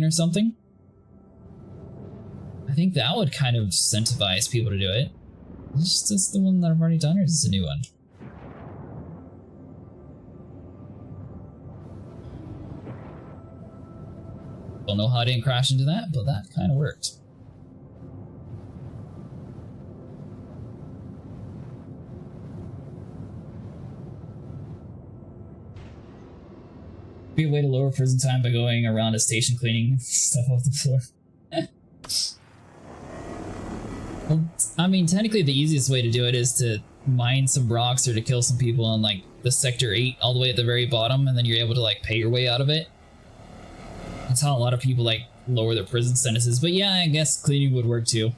or something. I think that would kind of incentivize people to do it. Is this the one that I've already done, or is this a new one? Don't know how I didn't crash into that, but that kind of worked. Be a way to lower prison time by going around a station cleaning stuff off the floor. Well, I mean, technically the easiest way to do it is to mine some rocks or to kill some people on like the Sector 8 all the way at the very bottom, and then you're able to like pay your way out of it. That's how a lot of people like lower their prison sentences, but yeah, I guess cleaning would work too.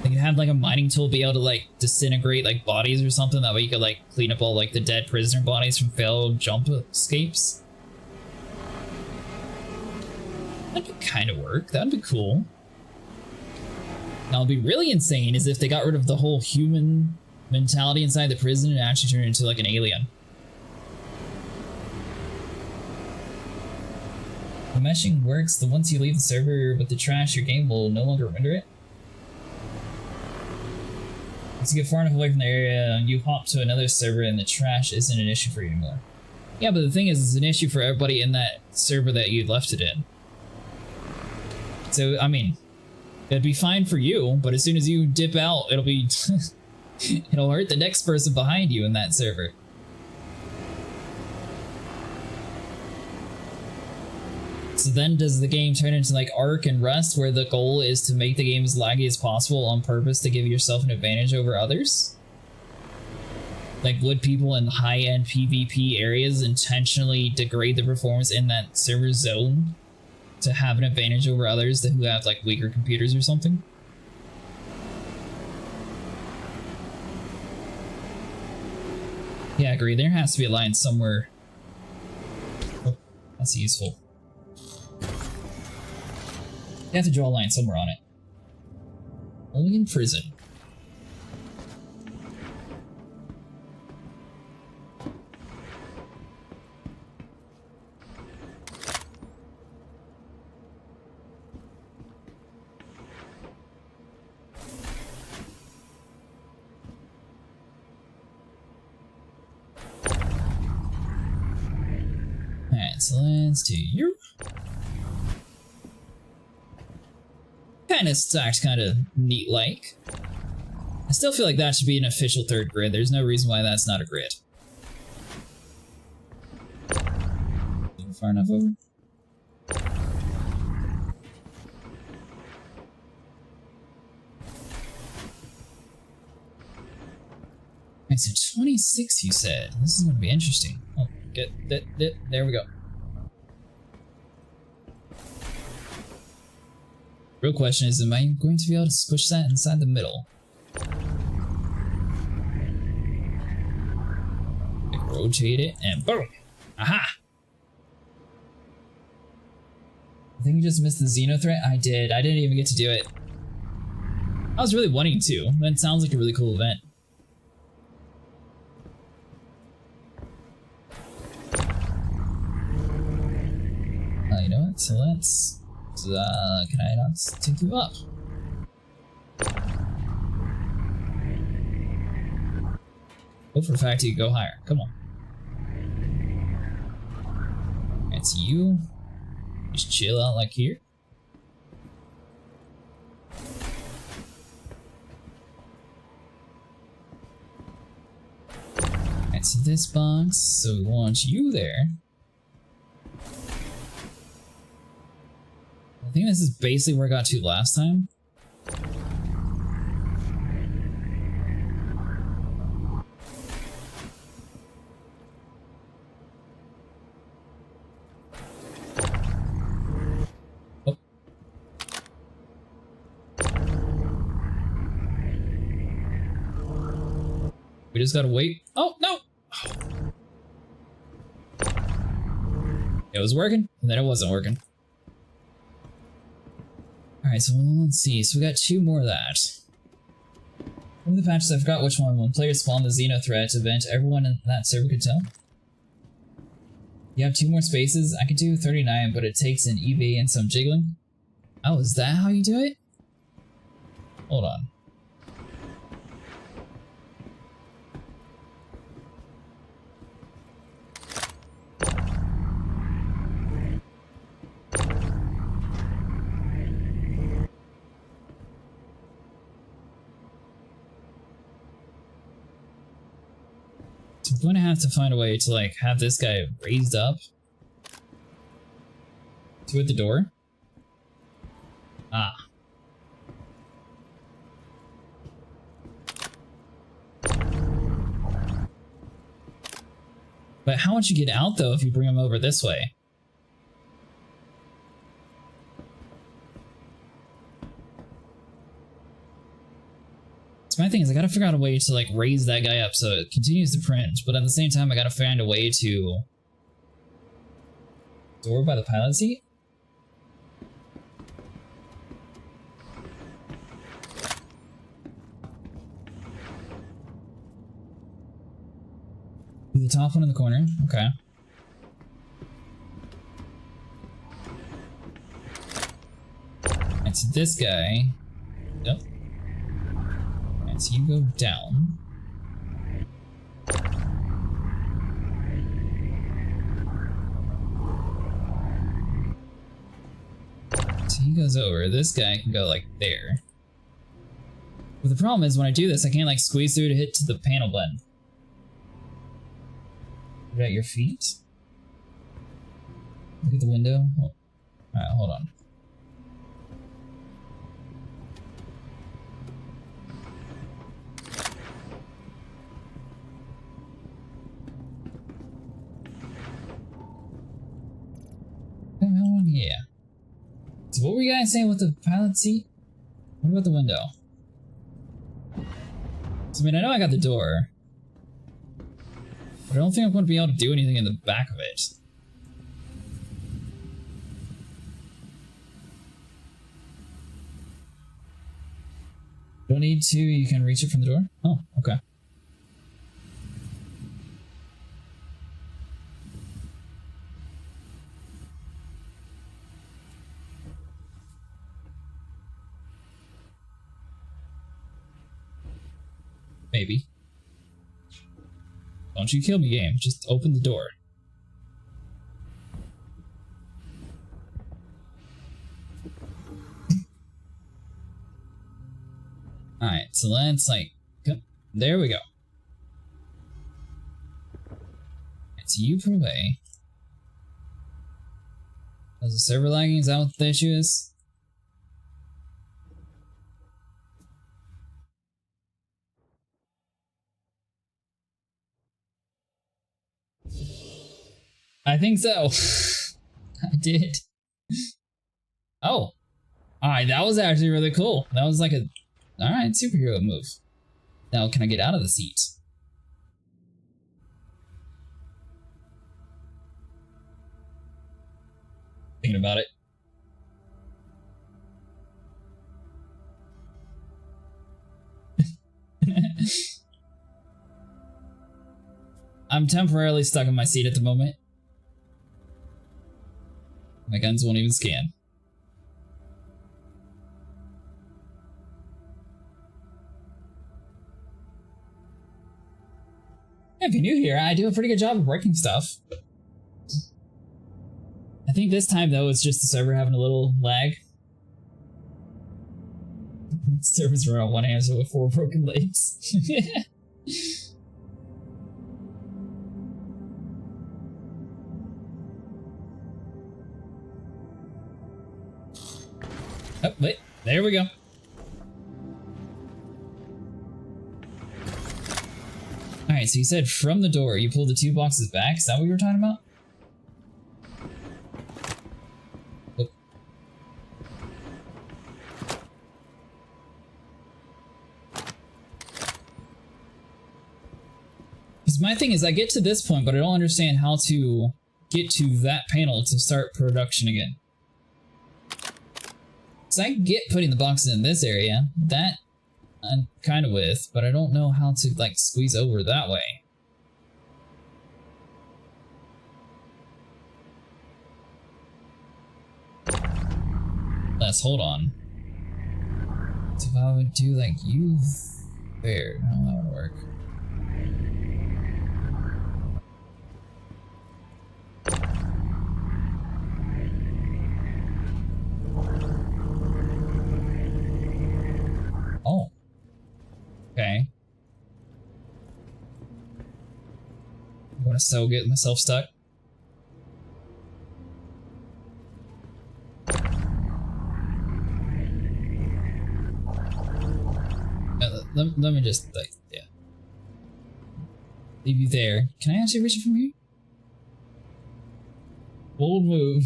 They could have like a mining tool be able to like disintegrate like bodies or something, that way you could like clean up all like the dead prisoner bodies from failed jump escapes. That'd kind of work. That'd be cool. Now, what'd be really insane is if they got rid of the whole human mentality inside the prison and actually turned it into like an alien. The meshing works. The once you leave the server with the trash, your game will no longer render it. Once you get far enough away from the area, you hop to another server and the trash isn't an issue for you anymore. Yeah, but the thing is, it's an issue for everybody in that server that you left it in. So, I mean, it'd be fine for you, but as soon as you dip out, it'll be... it'll hurt the next person behind you in that server. So then does the game turn into like Ark and Rust, where the goal is to make the game as laggy as possible on purpose to give yourself an advantage over others? Like, would people in high-end PvP areas intentionally degrade the performance in that server zone to have an advantage over others who have like weaker computers or something? Yeah, I agree. There has to be a line somewhere. Oh, that's useful. You have to draw a line somewhere on it. Only in prison. Alright, so let's do you. Kind of stacked, kind of neat like. I still feel like that should be an official third grid. There's no reason why that's not a grid. Far enough over? Alright, so 26 you said. This is gonna be interesting. Oh, there we go. Real question is, am I going to be able to push that inside the middle? Like, rotate it and boom! Aha! I think you just missed the Xeno threat. I did. I didn't even get to do it. I was really wanting to. That sounds like a really cool event. You know what? So let's... can I not take you up? Hope for a fact you go higher. Come on. It's you. Just chill out like here. Alright, so this box, so we want you there. I think this is basically where I got to last time. Oh. We just gotta wait. Oh, no! It was working, and then it wasn't working. Alright, so let's see. So we got two more of that. One of the patches, I forgot which one. When players spawn the Xeno threat event, everyone in that server could tell. You have 2 more spaces? I could do 39, but it takes an EV and some jiggling. Oh, is that how you do it? Hold on. So I'm going to have to find a way to like have this guy raised up to the door. Ah. But how would you get out though if you bring him over this way? So my thing is I gotta figure out a way to like raise that guy up so it continues to print, but at the same time I gotta find a way to... Door by the pilot seat? The top one in the corner, okay. And so this guy... Yep. And so you go down. So he goes over. This guy can go like there. But the problem is when I do this, I can't like squeeze through to hit to the panel button. Put it at your feet. Look at the window. Oh. Alright, hold on. Yeah. So what were you guys saying with the pilot seat? What about the window? So, I mean, I know I got the door. But I don't think I'm going to be able to do anything in the back of it. Don't need to, you can reach it from the door? Oh, okay. Maybe. Don't you kill me, game. Just open the door. Alright, so let's like... There we go. It's you put away. Is the server lagging? Is that what the issue is? I think so. I did. Oh. Alright, that was actually really cool. That was like a... Alright, superhero move. Now, can I get out of the seat? Thinking about it. I'm temporarily stuck in my seat at the moment. My guns won't even scan. If you're new here, I do a pretty good job of breaking stuff. I think this time, though, it's just the server having a little lag. Servers are on one answer with 4 broken legs. Oh, wait. There we go. Alright, so you said from the door, you pulled the 2 boxes back? Is that what you were talking about? Oh. Because my thing is, I get to this point, but I don't understand how to get to that panel to start production again. So I get putting the boxes in this area, that I'm kind of with, but I don't know how to like squeeze over that way. unless, hold on. So if I would do like you there, how that would work. Oh. Okay. I'm gonna so get myself stuck. Let me just, like, yeah. Leave you there. Can I actually reach it from here? Bold move.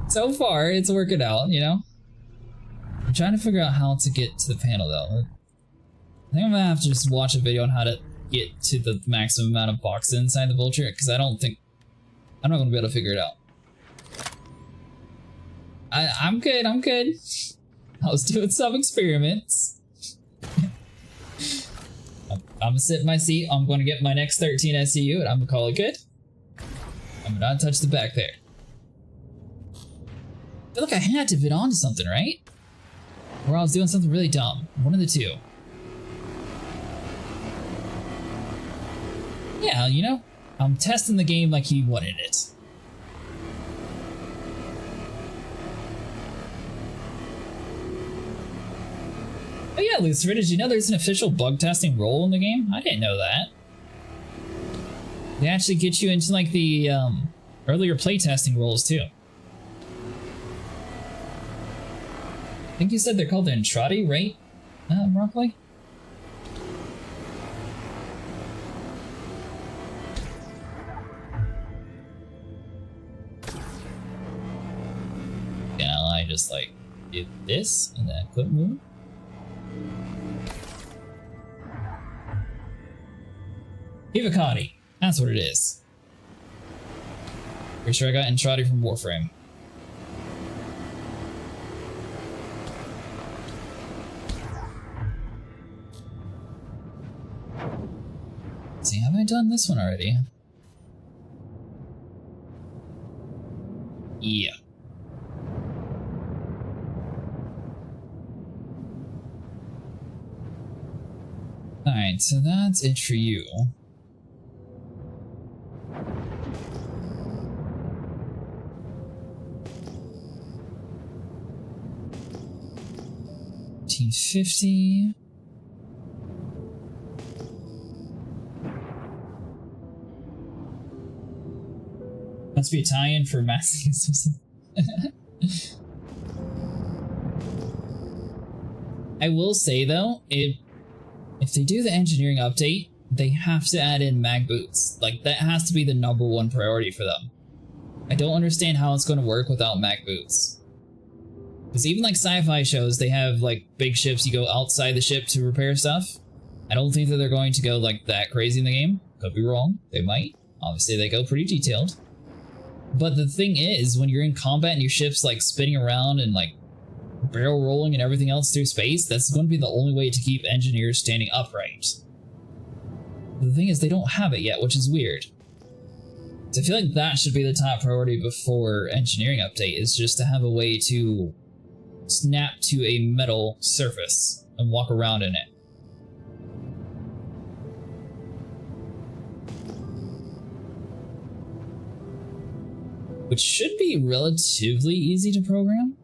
So far, it's working out, you know? I'm trying to figure out how to get to the panel, though. I think I'm gonna have to just watch a video on how to get to the maximum amount of boxes inside the vulture, because I'm not gonna be able to figure it out. I'm good, I'm good. I was doing some experiments. I'm gonna sit in my seat, I'm gonna get my next 13 SCU, and I'm gonna call it good. I'm gonna not touch the back there. I feel like I had to fit onto something, right? Or I was doing something really dumb. One of the two. Yeah, you know, I'm testing the game like he wanted it. Oh yeah, Lucifer, did you know there's an official bug testing role in the game? I didn't know that. They actually get you into like the earlier playtesting roles too. I think you said they're called the Entrati, right? Roughly? Yeah, I just like did this and then quit moving. Ivacati. That's what it is. Pretty sure I got Entrati from Warframe. Let's see, have I done this one already? Yeah. Alright, so that's it for you. $15.50. Must be Italian for masking system. I will say though, if they do the engineering update, they have to add in mag boots. Like, that has to be the #1 priority for them. I don't understand how it's going to work without mag boots. Because even like sci-fi shows, they have like big ships, you go outside the ship to repair stuff. I don't think that they're going to go like that crazy in the game. Could be wrong. They might. Obviously, they go pretty detailed. But the thing is, when you're in combat and your ship's like spinning around and like barrel rolling and everything else through space, that's going to be the only way to keep engineers standing upright. The thing is, they don't have it yet, which is weird. So I feel like that should be the top priority before engineering update, is just to have a way to snap to a metal surface and walk around in it. Which should be relatively easy to program.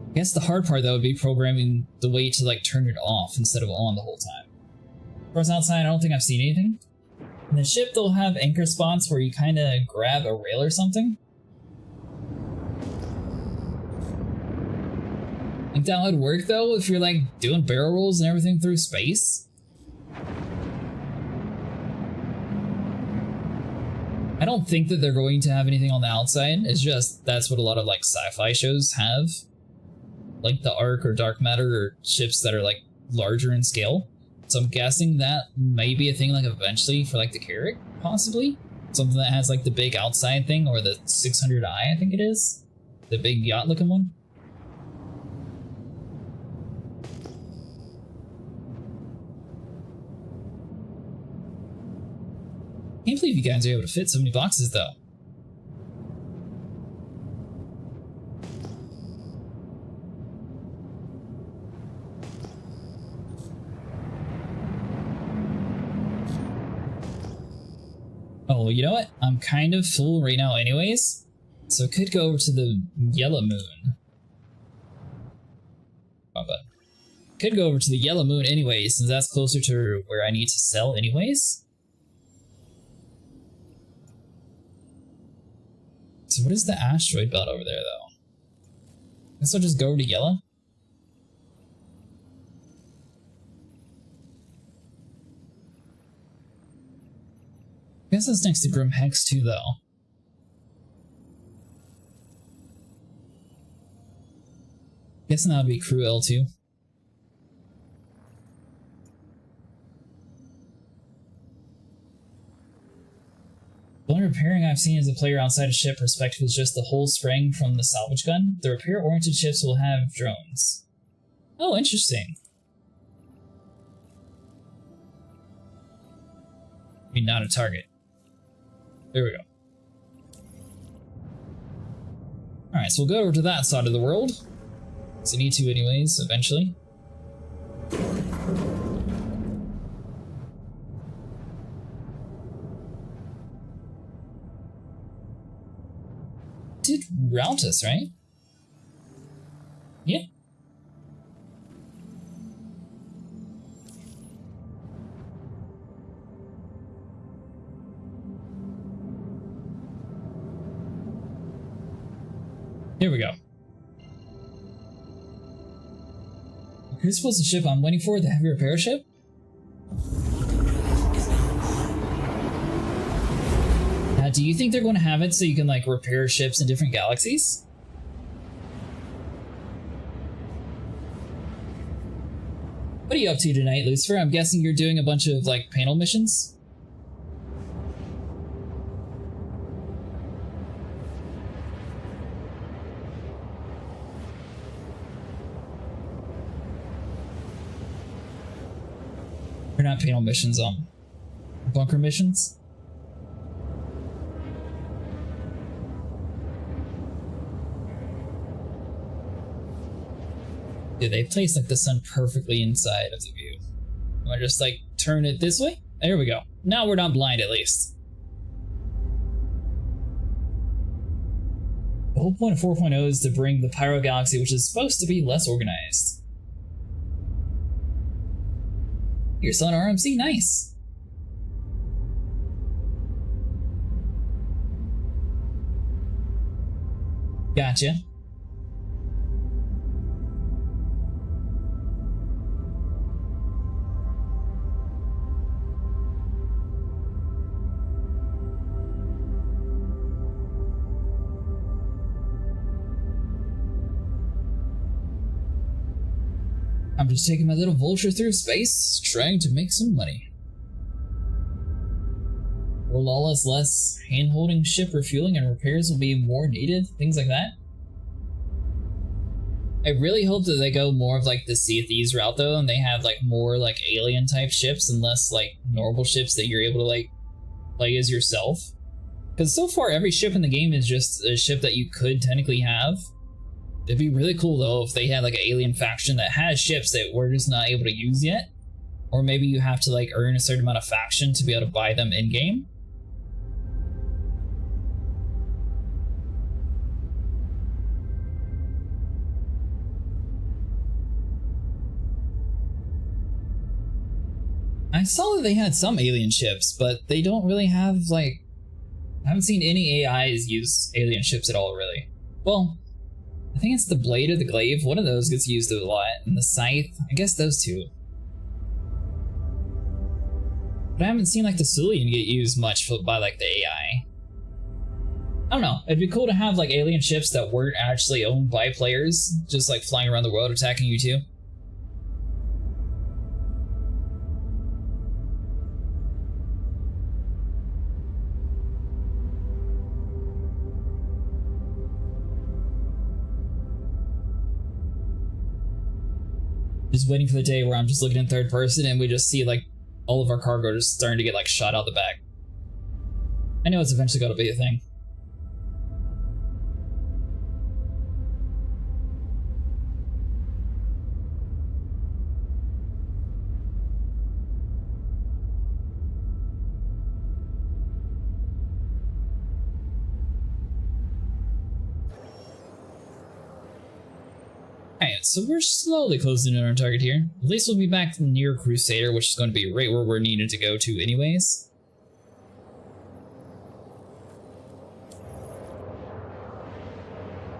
I guess the hard part though would be programming the way to like turn it off instead of on the whole time. Of course, outside I don't think I've seen anything. In the ship they'll have anchor spots where you kind of grab a rail or something. I think that would work though if you're like doing barrel rolls and everything through space. I don't think that they're going to have anything on the outside. It's just that's what a lot of like sci-fi shows have. Like the Ark or Dark Matter or ships that are like larger in scale. So I'm guessing that may be a thing like eventually for like the Carrack, possibly. Something that has like the big outside thing, or the 600i I think it is. The big yacht looking one. Can't believe you guys are able to fit so many boxes, though. Oh, you know what? I'm kind of full right now anyways, so I could go over to the Yellow Moon. Oh, but could go over to the Yellow Moon anyways, since that's closer to where I need to sell anyways. So what is the asteroid belt over there, though? Guess I'll just go over to Yellow. I guess that's next to Grim Hex too, though. Guessing that would be Crew L2. The only repairing I've seen as a player outside of ship perspective is just the whole spraying from the salvage gun. The repair-oriented ships will have drones. Oh, interesting. I mean, not a target. There we go. Alright, so we'll go over to that side of the world. So I need to anyways, eventually. Did route us, right? Yeah. Here we go. Who's supposed to ship I'm waiting for? The heavy repair ship? Now, do you think they're going to have it so you can, like, repair ships in different galaxies? What are you up to tonight, Lucifer? I'm guessing you're doing a bunch of, like, panel missions? Or not panel missions, bunker missions? Dude, they placed like the sun perfectly inside of the view. I'm gonna just like turn it this way. There we go. Now we're not blind at least. The whole point of 4.0 is to bring the Pyro Galaxy, which is supposed to be less organized. You're selling RMC? Nice. Gotcha. I'm just taking my little vulture through space, trying to make some money. More lawless, less hand-holding ship refueling and repairs will be more needed, things like that. I really hope that they go more of like the Sea of Thieves route though, and they have like more like alien type ships and less like normal ships that you're able to like play as yourself. Because so far every ship in the game is just a ship that you could technically have. It'd be really cool though if they had like an alien faction that has ships that we're just not able to use yet. Or maybe you have to like earn a certain amount of faction to be able to buy them in-game. I saw that they had some alien ships, but they don't really have like... I haven't seen any AIs use alien ships at all, really. Well, I think it's the Blade or the Glaive. One of those gets used a lot. And the Scythe, I guess those two. But I haven't seen like the Sulian get used much by like the AI. I don't know. It'd be cool to have like alien ships that weren't actually owned by players, just like flying around the world attacking you too. Just waiting for the day where I'm just looking in third person and we just see like all of our cargo just starting to get like shot out the back. I know it's eventually got to be a thing. Alright, so we're slowly closing in on our target here. At least we'll be back near Crusader, which is going to be right where we're needed to go to anyways.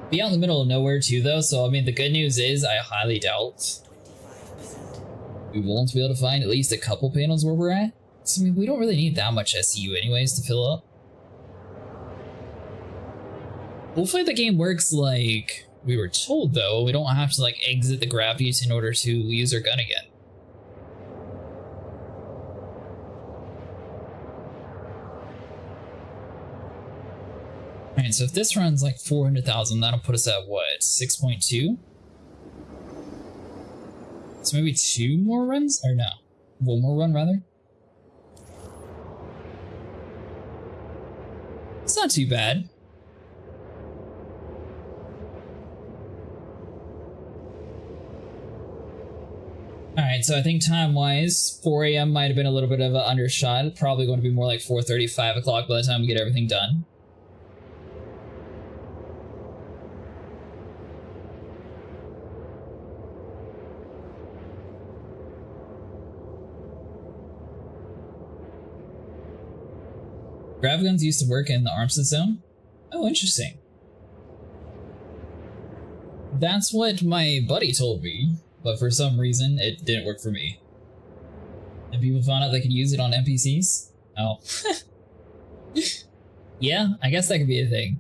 Be out in the middle of nowhere too though, so I mean the good news is I highly doubt we won't be able to find at least a couple panels where we're at. So I mean we don't really need that much SCU anyways to fill up. Hopefully the game works like we were told though. We don't have to like exit the grav use in order to use our gun again. Alright, so if this runs like 400,000, that'll put us at what, 6.2? So maybe 2 more runs? Or no, 1 more run rather? It's not too bad. Alright, so I think time-wise, 4 AM might have been a little bit of an undershot. Probably going to be more like 4:30, 5 o'clock by the time we get everything done. Grav guns used to work in the armament zone? Oh, interesting. That's what my buddy told me. But for some reason, it didn't work for me. And people found out they could use it on NPCs? Oh. Yeah, I guess that could be a thing.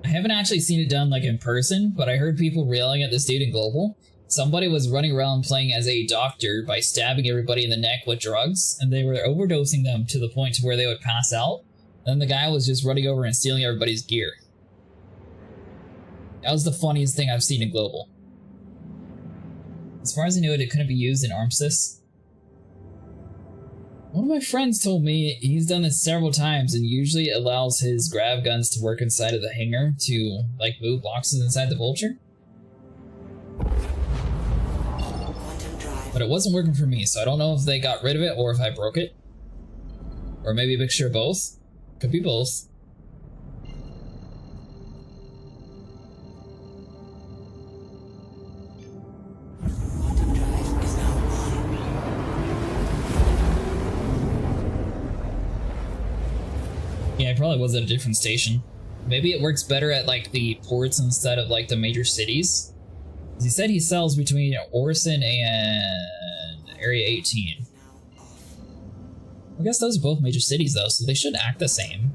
I haven't actually seen it done like in person, but I heard people railing at this dude in Global. Somebody was running around playing as a doctor by stabbing everybody in the neck with drugs, and they were overdosing them to the point to where they would pass out. Then the guy was just running over and stealing everybody's gear. That was the funniest thing I've seen in Global. As far as I knew it couldn't be used in Armistice. One of my friends told me he's done this several times and usually allows his grav guns to work inside of the hangar to, like, move boxes inside the Vulture. But it wasn't working for me, so I don't know if they got rid of it or if I broke it. Or maybe a mixture of both. Could be both. Yeah, it probably was at a different station. Maybe it works better at like the ports instead of like the major cities. He said he sells between Orison and Area 18. I guess those are both major cities though, so they should act the same.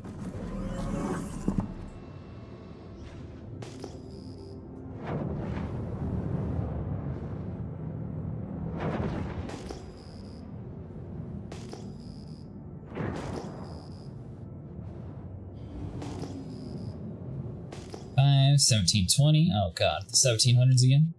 $5, 1720. Oh god, the 1700s again.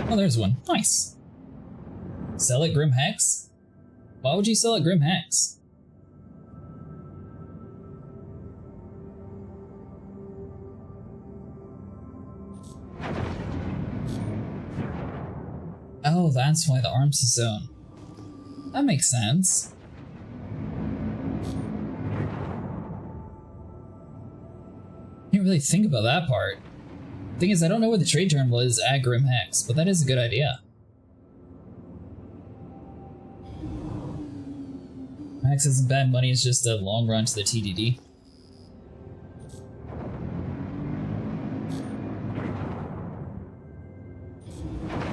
Oh, there's one. Nice. Sell it, Grim Hex? Why would you sell it, Grim Hex? Oh, that's why the arms zone. That makes sense. Didn't really think about that part. Thing is, I don't know where the trade terminal is at Grim Hex, but that is a good idea. Hex isn't bad money, it's just a long run to the TDD.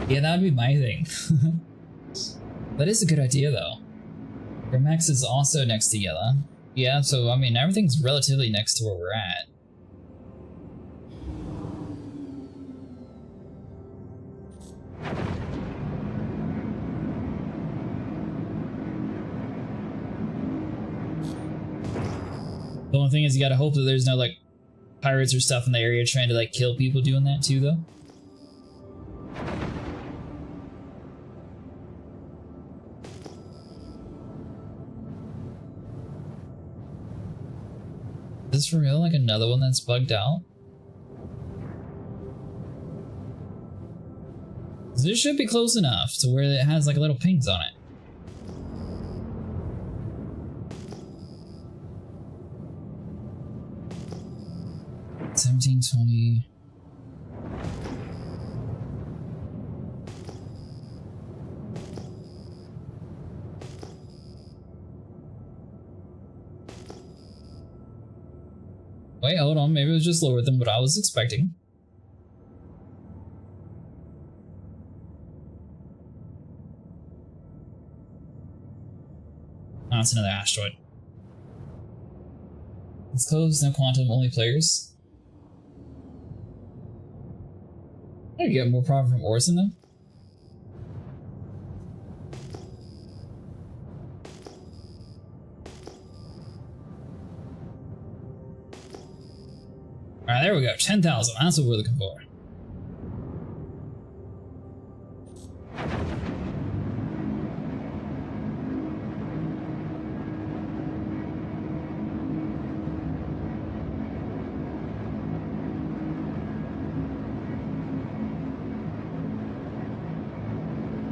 Yeah, that would be my thing. That is a good idea though. Grim Hex is also next to Yella. Yeah, so I mean everything's relatively next to where we're at. The only thing is you gotta hope that there's no like pirates or stuff in the area trying to like kill people doing that too though. Is this for real like another one that's bugged out? This should be close enough to where it has like little pings on it. $17.20. Wait, hold on. Maybe it was just lower than what I was expecting. Oh, it's another asteroid. It's closed, no quantum, only players. I could get more profit from Orison though. Alright, there we go. 10,000. That's what we're looking for.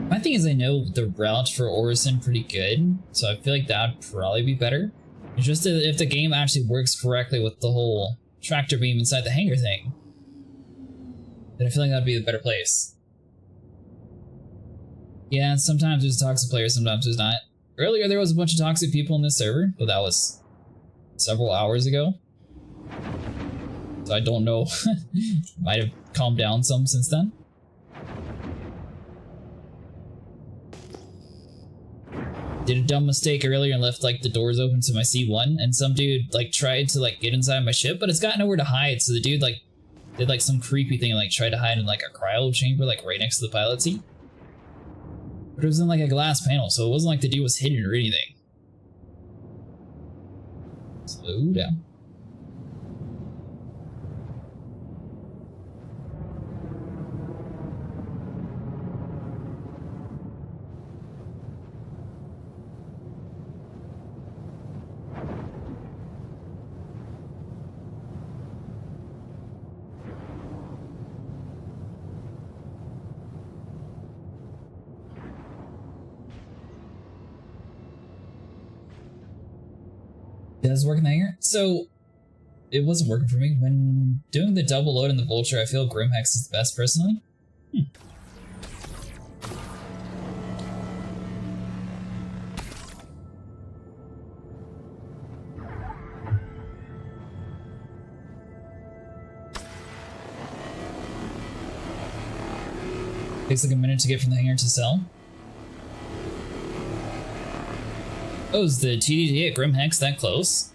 My thing is I know the route for Orison pretty good, so I feel like that would probably be better. It's just that if the game actually works correctly with the whole tractor beam inside the hangar thing, then I feel like that'd be the better place. Yeah, sometimes there's toxic players, sometimes there's not. Earlier there was a bunch of toxic people in this server, but that was several hours ago. So I don't know. Might have calmed down some since then. Did a dumb mistake earlier and left like the doors open to my C1, and some dude like tried to like get inside my ship, but it's got nowhere to hide. So the dude like did like some creepy thing and like tried to hide in like a cryo chamber like right next to the pilot seat. But it was in like a glass panel, so it wasn't like the dude was hidden or anything. Slow down. Does it work in the hangar? So it wasn't working for me. When doing the double load in the Vulture, I feel Grimhex is the best personally. Takes like a minute to get from the hangar to sell. Oh, is the TDD at Grimhex that close?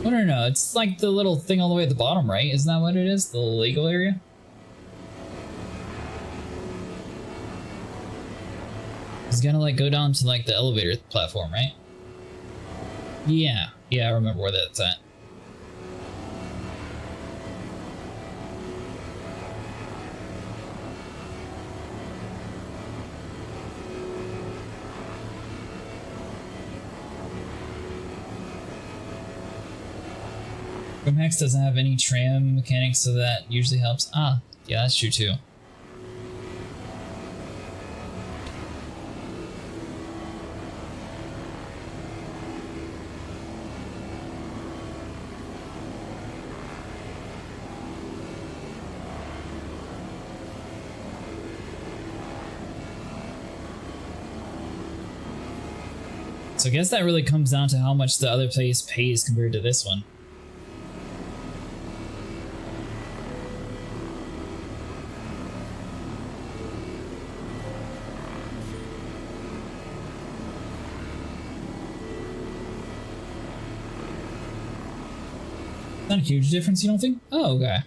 Oh, no, it's like the little thing all the way at the bottom, right? Isn't that what it is? The legal area? It's gonna like go down to like the elevator platform, right? Yeah, I remember where that's at. Grimhex doesn't have any tram mechanics, so that usually helps. Ah, yeah, that's true too. So I guess that really comes down to how much the other place pays compared to this one. Not a huge difference, you don't think? Oh, okay.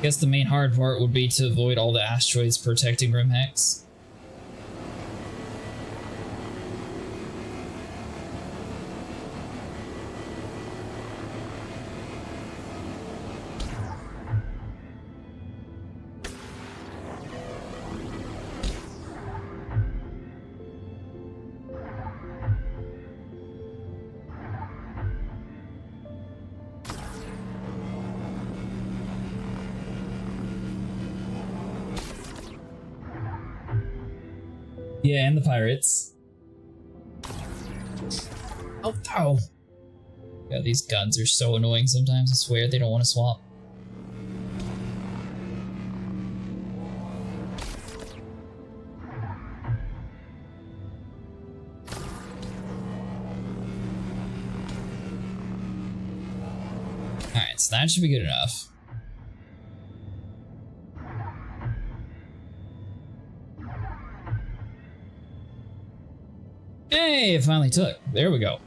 I guess the main hard part would be to avoid all the asteroids protecting Grimhex. Yeah, and the pirates. Oh, no! Yeah, these guns are so annoying sometimes, I swear they don't want to swap. Alright, so that should be good enough. Hey, it finally took. There we go.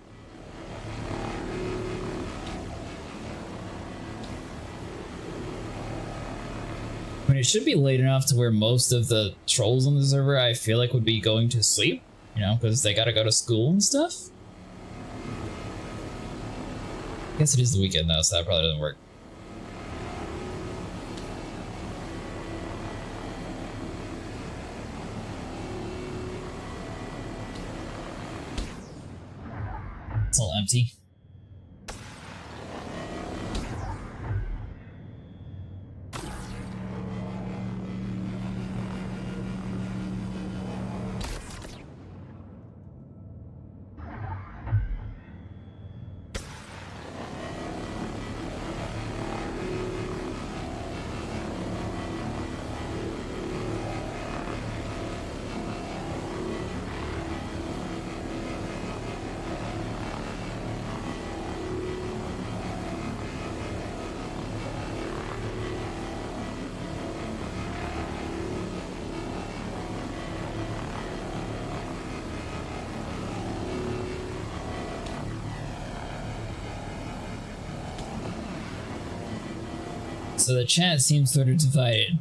I mean, it should be late enough to where most of the trolls on the server, I feel like, would be going to sleep, you know, because they gotta go to school and stuff. I guess it is the weekend though, so that probably doesn't work. It's all empty. So the chat seems sort of divided.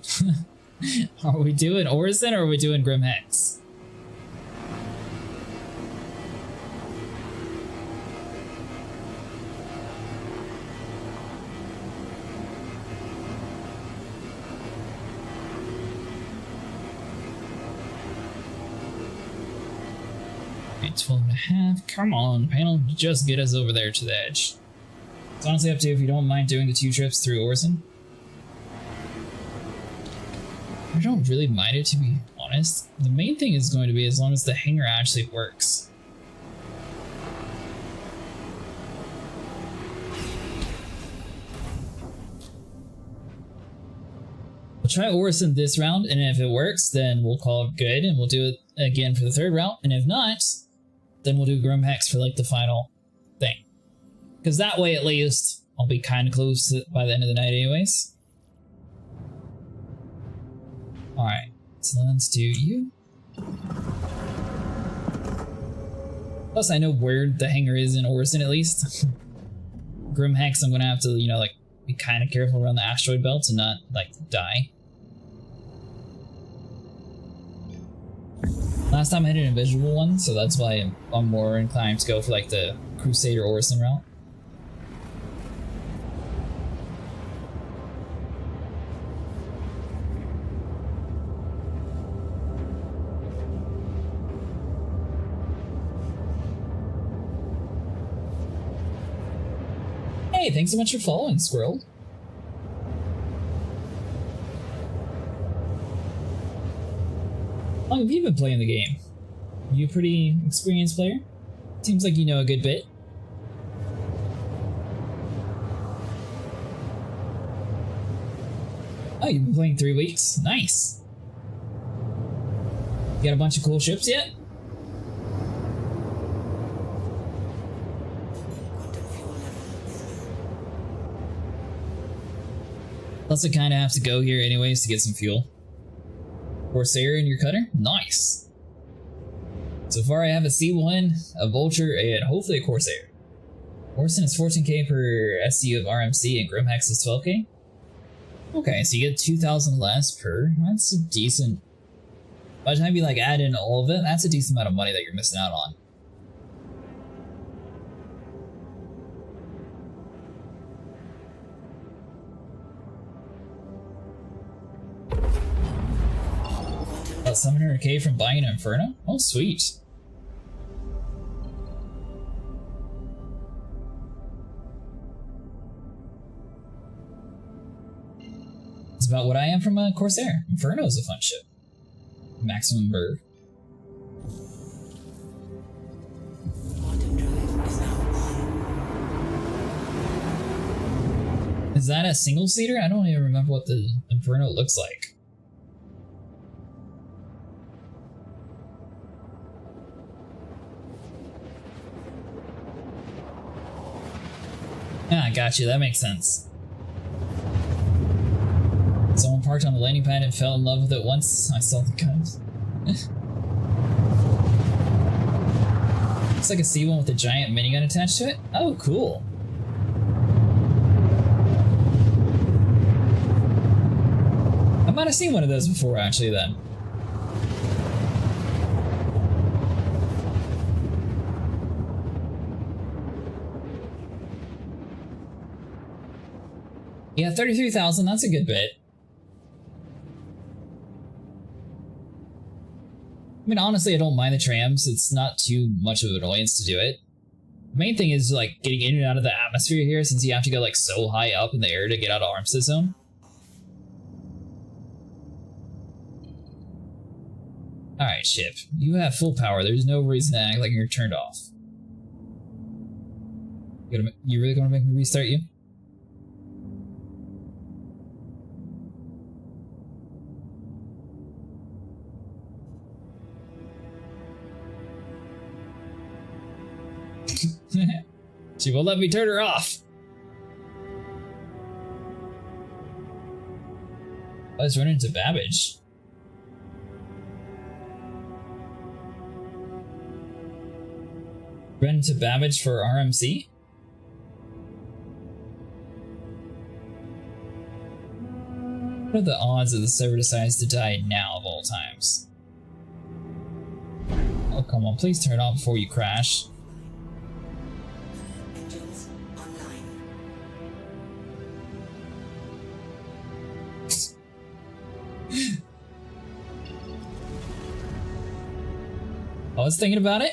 Are we doing Orison or are we doing Grimhex? Okay, 12.5. Come on, panel, just get us over there to the edge. It's honestly up to you if you don't mind doing the 2 trips through Orison. I don't really mind it, to be honest. The main thing is going to be as long as the hangar actually works. We'll try Orison this round, and if it works, then we'll call it good, and we'll do it again for the 3rd round, and if not, then we'll do Grimhex for like the final thing. Because that way, at least, I'll be kind of close to it by the end of the night anyways. Alright, so let's do you. Plus, I know where the hangar is in Orison at least. Grimhex, I'm gonna have to, you know, like, be kind of careful around the asteroid belt and not, like, die. Last time I hit an invisible one, so that's why I'm more inclined to go for, like, the Crusader Orison route. Hey, thanks so much for following, Squirrel. How long have you been playing the game? Are you a pretty experienced player? Seems like you know a good bit. Oh, you've been playing 3 weeks? Nice. You got a bunch of cool ships yet? Plus I kinda have to go here anyways to get some fuel. Corsair in your cutter? Nice! So far I have a C1, a Vulture, and hopefully a Corsair. Orison is 14k per SU of RMC and Grimhex is 12k. Okay, so you get 2,000 less per. That's a decent. By the time you like add in all of it, that's a decent amount of money that you're missing out on. About 700k from buying an Inferno? Oh, sweet. It's about what I am from Corsair. Inferno is a fun ship. Maximum bird. Is that a single seater? I don't even remember what the Inferno looks like. Ah, gotcha. That makes sense. Someone parked on the landing pad and fell in love with it once I saw the guns. Looks like a C1 with a giant minigun attached to it. Oh, cool. I might have seen one of those before, actually, then. Yeah, 33,000, that's a good bit. I mean, honestly, I don't mind the trams. It's not too much of an annoyance to do it. The main thing is, like, getting in and out of the atmosphere here, since you have to go, like, so high up in the air to get out of Armistice Zone. Alright, ship. You have full power. There's no reason to act like you're turned off. You really gonna make me restart you? She won't let me turn her off. Let's run into Babbage. Run into Babbage for RMC? What are the odds that the server decides to die now of all times? Oh, come on, please turn it off before you crash. I was thinking about it.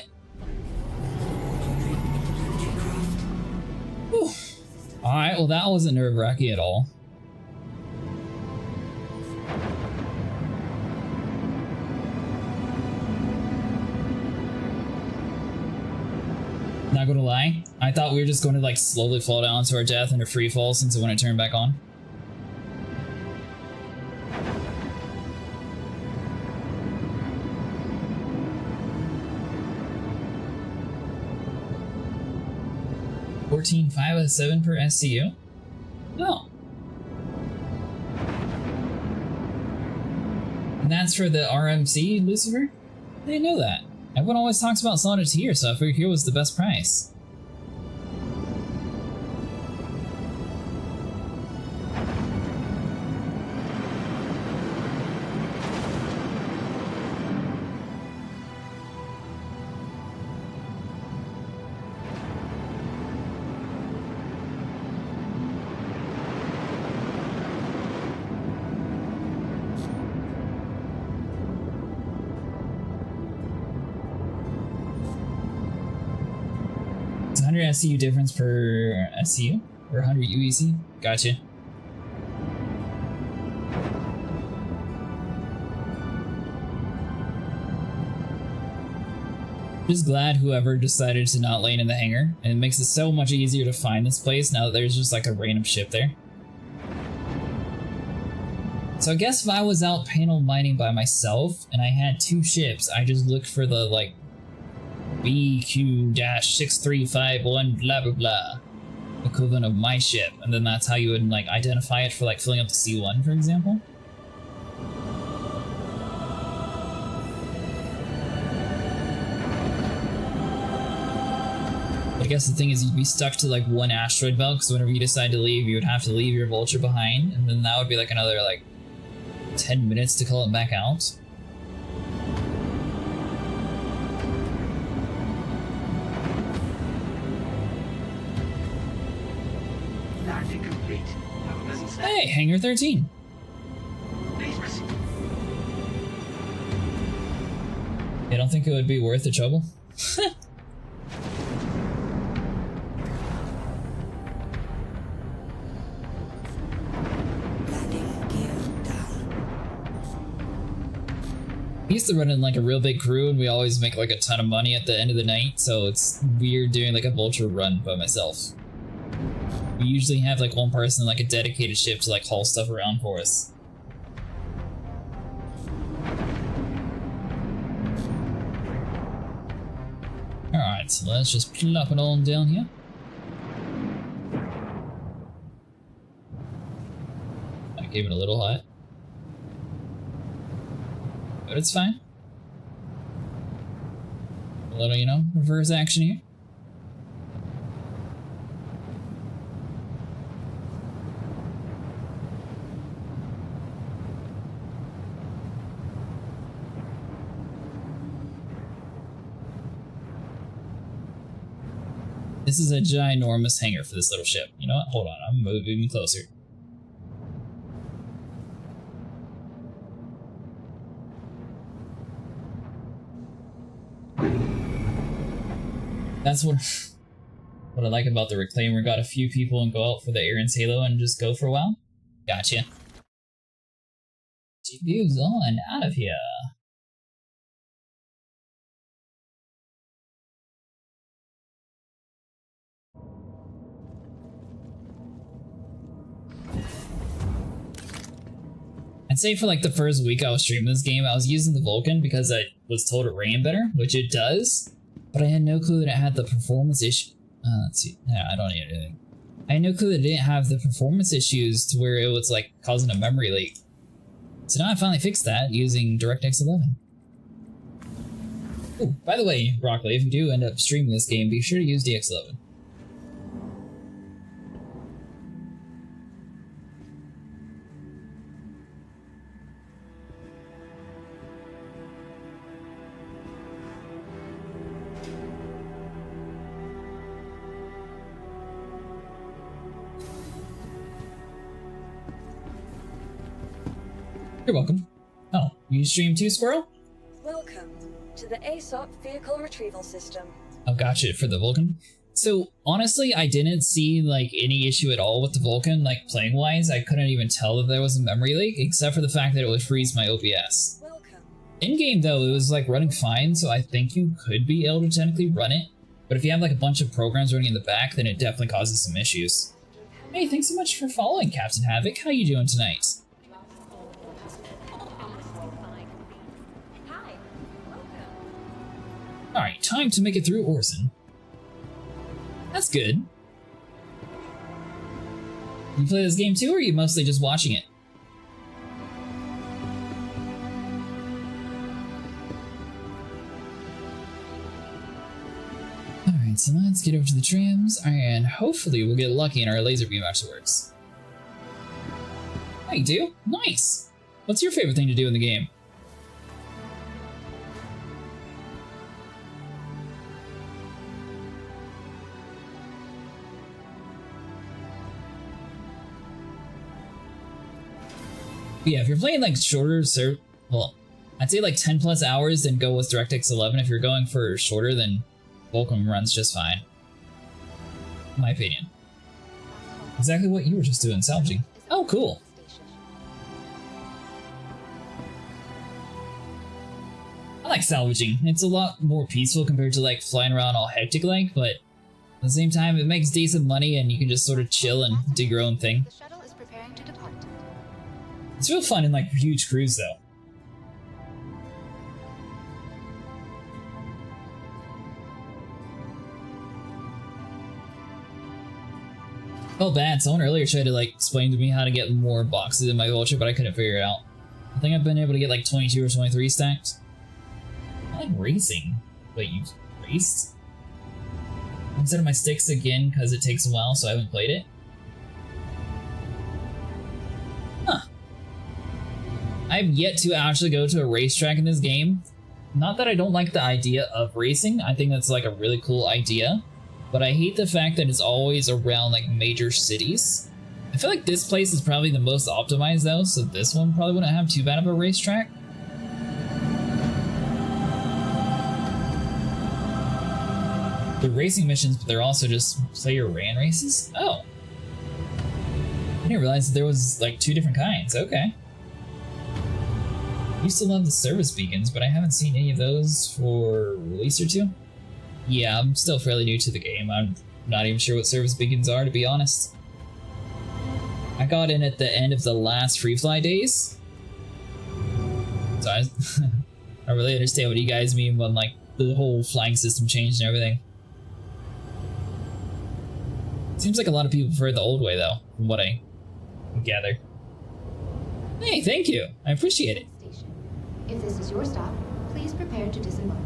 Alright, well that wasn't nerve-wracking at all. Not gonna lie, I thought we were just going to like slowly fall down to our death into free fall since it wouldn't turn back on. $14,500 out of 7 per SCU? No. And that's for the RMC, Lucifer? I didn't know that. Everyone always talks about selling it here, so I figured here was the best price. It's 100 SCU difference per SCU? Or 100 UEC? Gotcha. Just glad whoever decided to not lane in the hangar, and it makes it so much easier to find this place now that there's just like a random ship there. So I guess if I was out panel mining by myself and I had 2 ships, I just looked for the like BQ-6351 blah blah blah equivalent of my ship, and then that's how you would like identify it for like filling up the C1, for example. guess the thing is you'd be stuck to like one asteroid belt, because whenever you decide to leave, you would have to leave your vulture behind, and then that would be like another like 10 minutes to call it back out. Landing complete. Have a pleasant stay. Hey, Hangar 13. Please proceed. You don't think it would be worth the trouble? I used to run in like a real big crew, and we always make like a ton of money at the end of the night, so it's weird doing like a vulture run by myself. We usually have like one person in like a dedicated ship to like haul stuff around for us. Alright, so let's just plop it on down here. I gave it a little hot. But it's fine. A little, you know, reverse action here. This is a ginormous hangar for this little ship. You know what? Hold on, I'm moving closer. That's what I like about the Reclaimer. Got a few people and go out for the Aaron's Halo and just go for a while. Gotcha. GPU's on, out of here. I'd say for like the first week I was streaming this game, I was using the Vulcan because I was told it ran better, which it does. But I had no clue that it had the performance issue. Let's see. Yeah, I don't need anything. I had no clue that it didn't have the performance issues to where it was like causing a memory leak. So now I finally fixed that using DirectX 11. Oh, by the way, Broccoli, if you do end up streaming this game, be sure to use DX11. You're welcome. Oh, you stream too, Squirrel? Welcome to the ASOP Vehicle Retrieval System. Oh, gotcha, for the Vulcan. So, honestly, I didn't see, like, any issue at all with the Vulcan, like, playing-wise. I couldn't even tell that there was a memory leak, except for the fact that it would freeze my OBS. Welcome. In-game, though, it was, like, running fine, so I think you could be able to technically run it. But if you have, like, a bunch of programs running in the back, then it definitely causes some issues. Hey, thanks so much for following, Captain Havoc. How you doing tonight? Alright, time to make it through Orson. That's good. You play this game too, or are you mostly just watching it? Alright, so let's get over to the trams, and hopefully we'll get lucky and our laser beam actually works. Oh, you do? Nice! What's your favorite thing to do in the game? Yeah, if you're playing like shorter, well, I'd say like 10 plus hours, then go with DirectX 11. If you're going for shorter, then Vulcan runs just fine. In my opinion. Exactly what you were just doing, salvaging. Oh, cool. I like salvaging. It's a lot more peaceful compared to like flying around all hectic like, but at the same time, it makes decent money and you can just sort of chill and do your own thing. It's real fun in like huge crews though. Felt bad. Someone earlier tried to like explain to me how to get more boxes in my vulture, but I couldn't figure it out. I think I've been able to get like 22 or 23 stacked. I like racing. Wait, you raced? Instead of my sticks again because it takes a while, so I haven't played it. Huh. I've yet to actually go to a racetrack in this game. Not that I don't like the idea of racing, I think that's like a really cool idea, but I hate the fact that it's always around like major cities. I feel like this place is probably the most optimized though, so this one probably wouldn't have too bad of a racetrack. They're racing missions, but they're also just player ran races? Oh. I didn't realize that there was like 2 different kinds, okay. I used to love the service beacons, but I haven't seen any of those for release or 2. Yeah, I'm still fairly new to the game. I'm not even sure what service beacons are, to be honest. I got in at the end of the last free fly days. So I don't really understand what you guys mean when like the whole flying system changed and everything. Seems like a lot of people prefer the old way though, from what I gather. Hey, thank you. I appreciate it. If this is your stop, please prepare to disembark.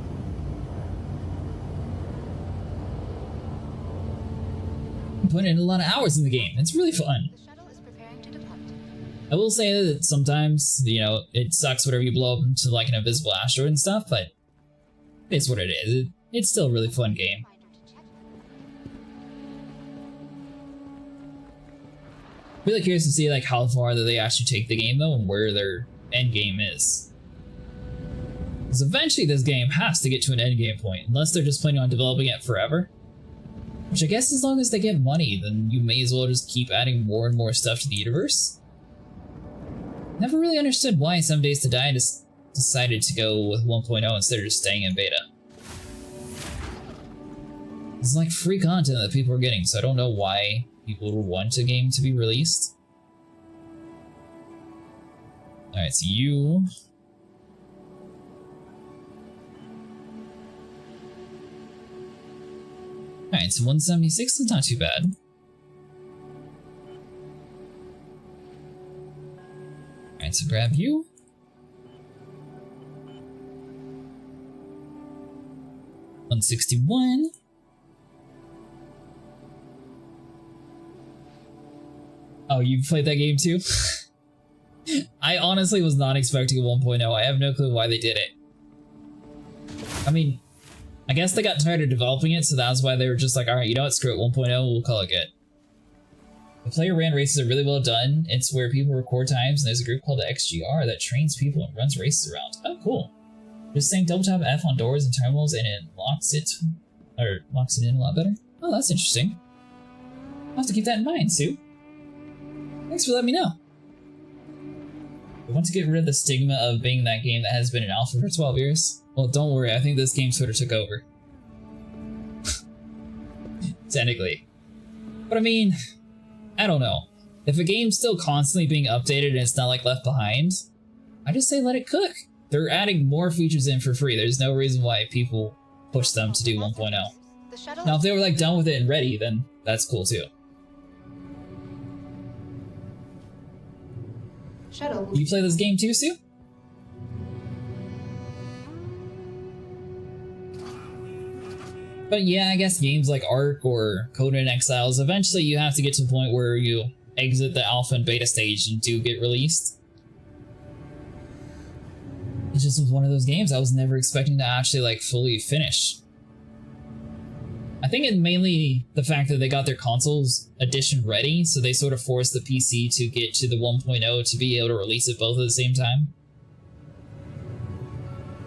I'm putting in a lot of hours in the game. It's really fun. The shuttle is preparing to depart. I will say that sometimes, you know, it sucks whenever you blow up into like an invisible asteroid and stuff, but it's what it is. It's still a really fun game. Really curious to see like how far that they actually take the game though, and where their end game is. Because eventually this game has to get to an end game point, unless they're just planning on developing it forever. Which I guess as long as they get money, then you may as well just keep adding more and more stuff to the universe. Never really understood why 7 Days to Die just decided to go with 1.0 instead of just staying in beta. It's like free content that people are getting, so I don't know why people would want a game to be released. Alright, so you... Alright, so 176 is not too bad. Alright, so grab you. $161. Oh, you played that game too? I honestly was not expecting a 1.0. I have no clue why they did it. I mean, I guess they got tired of developing it, so that's why they were just like, alright, you know what, screw it, 1.0, we'll call it good. The player ran races are really well done. It's where people record times, and there's a group called the XGR that trains people and runs races around. Oh, cool. Just saying double tap F on doors and terminals, and it locks it in a lot better. Oh, that's interesting. I'll have to keep that in mind, Sue. Thanks for letting me know. I want to get rid of the stigma of being that game that has been in alpha for 12 years. Well, don't worry, I think this game sort of took over. Technically. But I mean, I don't know. If a game's still constantly being updated and it's not like left behind, I just say let it cook. They're adding more features in for free. There's no reason why people push them to do 1.0. Now, if they were like done with it and ready, then that's cool too. Shuttle. You play this game too, Sue? But yeah, I guess games like Ark or Conan Exiles, eventually you have to get to the point where you exit the alpha and beta stage and do get released. It just was one of those games I was never expecting to actually like fully finish. I think it's mainly the fact that they got their consoles edition ready, so they sort of forced the PC to get to the 1.0 to be able to release it both at the same time.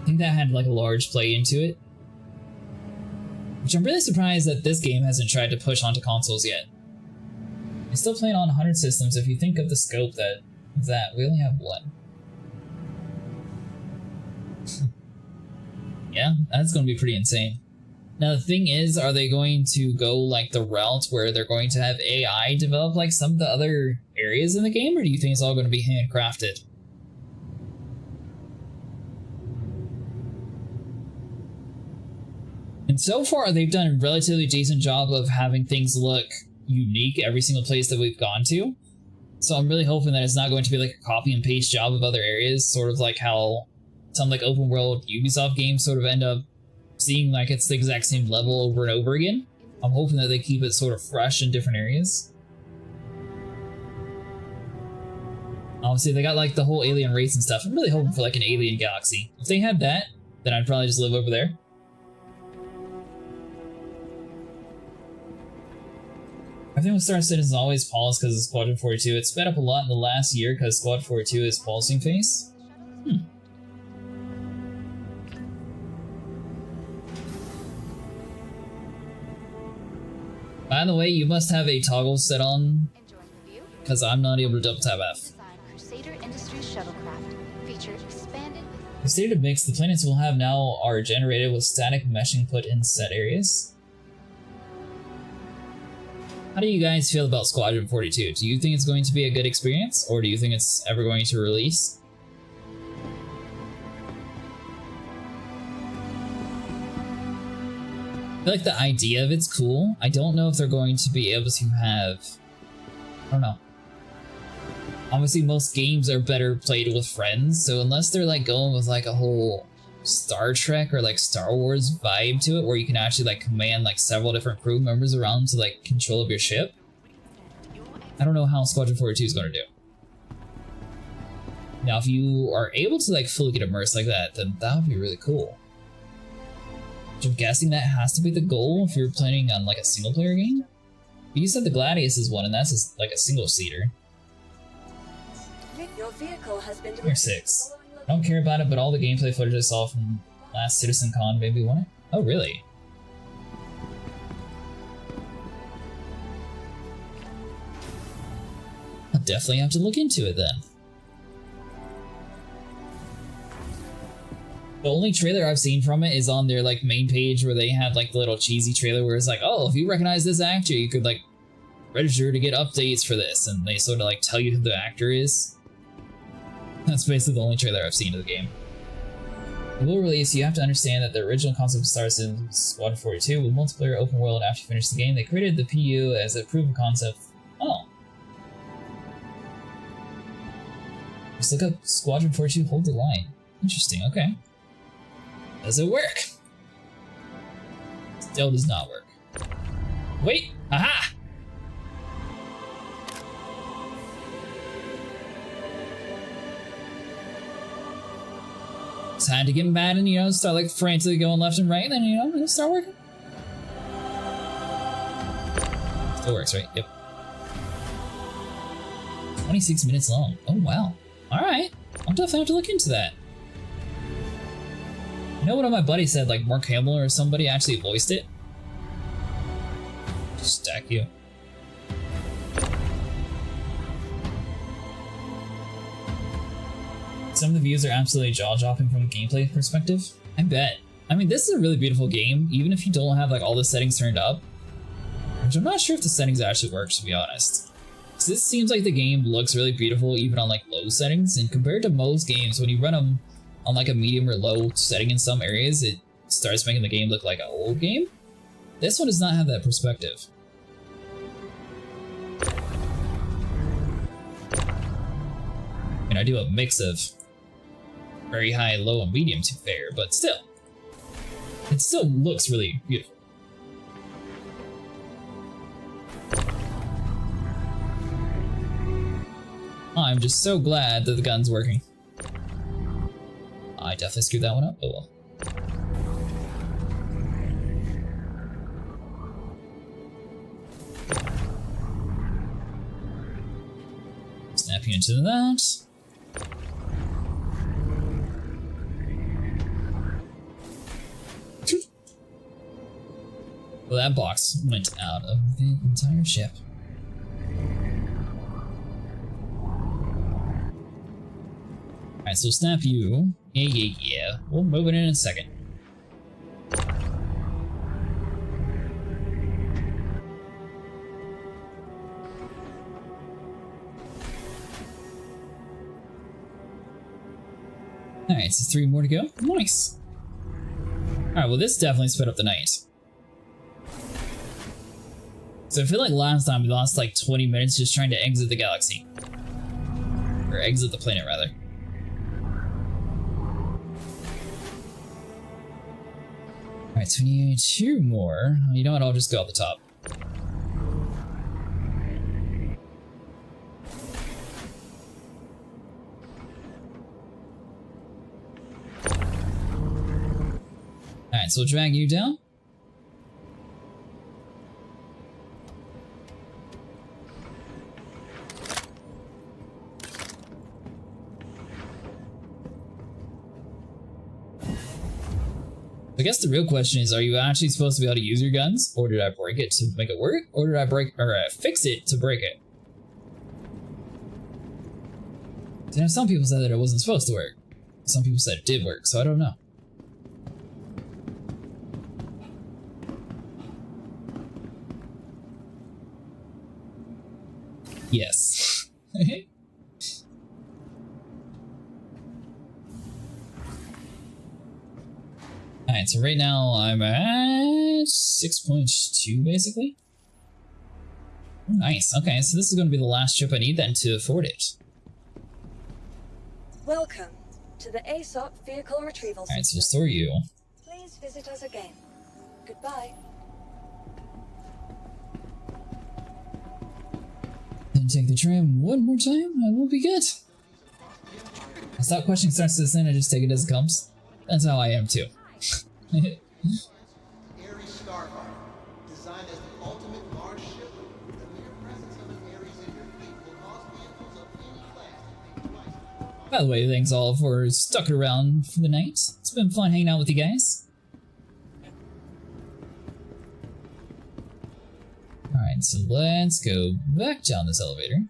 I think that had like a large play into it. Which I'm really surprised that this game hasn't tried to push onto consoles yet. It's still playing on 100 systems. If you think of the scope that we only have one. Yeah, that's going to be pretty insane. Now the thing is, are they going to go like the route where they're going to have AI develop like some of the other areas in the game, or do you think it's all going to be handcrafted? And so far, they've done a relatively decent job of having things look unique every single place that we've gone to. So I'm really hoping that it's not going to be like a copy and paste job of other areas, sort of like how some like open world Ubisoft games sort of end up seeing like it's the exact same level over and over again. If I'm hoping that they keep it sort of fresh in different areas. Obviously, they got like the whole alien race and stuff. I'm really hoping for like an alien galaxy. If they had that, then I'd probably just live over there. Everything with Star Citizen is always paused because of Squadron 42. It sped up a lot in the last year because Squad 42 is pulsing phase. By the way, you must have a toggle set on because I'm not able to double tap F. Crusader Industries shuttlecraft feature expanded with The state of mix the planets will have now are generated with static meshing put in set areas. How do you guys feel about Squadron 42? Do you think it's going to be a good experience, or do you think it's ever going to release? I feel like the idea of it's cool. I don't know if they're going to be able to have... I don't know. Obviously, most games are better played with friends, so unless they're like going with like a whole Star Trek or like Star Wars vibe to it, where you can actually like command like several different crew members around to like control of your ship, I don't know how Squadron 42 is going to do. Now, if you are able to like fully get immersed like that, then that would be really cool. Which I'm guessing that has to be the goal if you're planning on like a single player game. But you said the Gladius is one, and that's just like a single seater. Your vehicle has been You're 6. I don't care about it, but all the gameplay footage I saw from last Citizen Con made me want it. Oh, really? I'll definitely have to look into it then. The only trailer I've seen from it is on their like main page where they have like the little cheesy trailer where it's like, oh, if you recognize this actor, you could like register to get updates for this, and they sort of like tell you who the actor is. That's basically the only trailer I've seen of the game. It will release, you have to understand that the original concept of Star Citizen Squadron 42 with multiplayer open world after you finish the game. They created the PU as a proof of concept. Oh. Just look up Squadron 42 Hold the Line. Interesting, okay. Does it work? Still does not work. Wait! Aha! It's had to get mad and, you know, start like frantically going left and right, and then, you know, it'll start working. Still works, right? Yep. 26 minutes long. Oh, wow. Alright. I'll definitely have to look into that. You know, one of my buddies said, like, Mark Hamill or somebody actually voiced it? Just stack you. Some of the views are absolutely jaw-dropping from a gameplay perspective. I bet. I mean, this is a really beautiful game, even if you don't have like all the settings turned up. Which I'm not sure if the settings actually work, to be honest. So this seems like the game looks really beautiful even on like low settings, and compared to most games, when you run them on like a medium or low setting in some areas, it starts making the game look like an old game. This one does not have that perspective. I mean, I do a mix of very high, low, and medium to fair, but still. It still looks really beautiful. I'm just so glad that the gun's working. I definitely screwed that one up. Oh well. Snap you into that. Well, that box went out of the entire ship. Alright, so snap you. Yeah. We'll move it in a second. Alright, so 3 more to go. Nice. Alright, well this definitely sped up the night. So I feel like last time we lost like 20 minutes just trying to exit the galaxy. Or exit the planet, rather. Alright, so we need 2 more. You know what, I'll just go up the top. Alright, so we'll drag you down. I guess the real question is, are you actually supposed to be able to use your guns? Or did I break it to make it work? Or did I fix it to break it? You know, some people said that it wasn't supposed to work. Some people said it did work, so I don't know. Yes. Alright, so right now I'm at 6.2 basically. Nice, okay, so this is going to be the last trip I need then to afford it. Welcome to the ASOP Vehicle Retrieval Alright, so System. store you. Please visit us again. Goodbye. Then take the tram one more time, and we'll be good. I stop questioning starts to descend and just take it as it comes. That's how I am too. Ares Starfighter, designed as the ultimate Mars ship, the mere presence of an Ares in your fleet will cause vehicles of any class to think twice. By the way, thanks all for stuck around for the night. It's been fun hanging out with you guys. Alright, so let's go back down this elevator.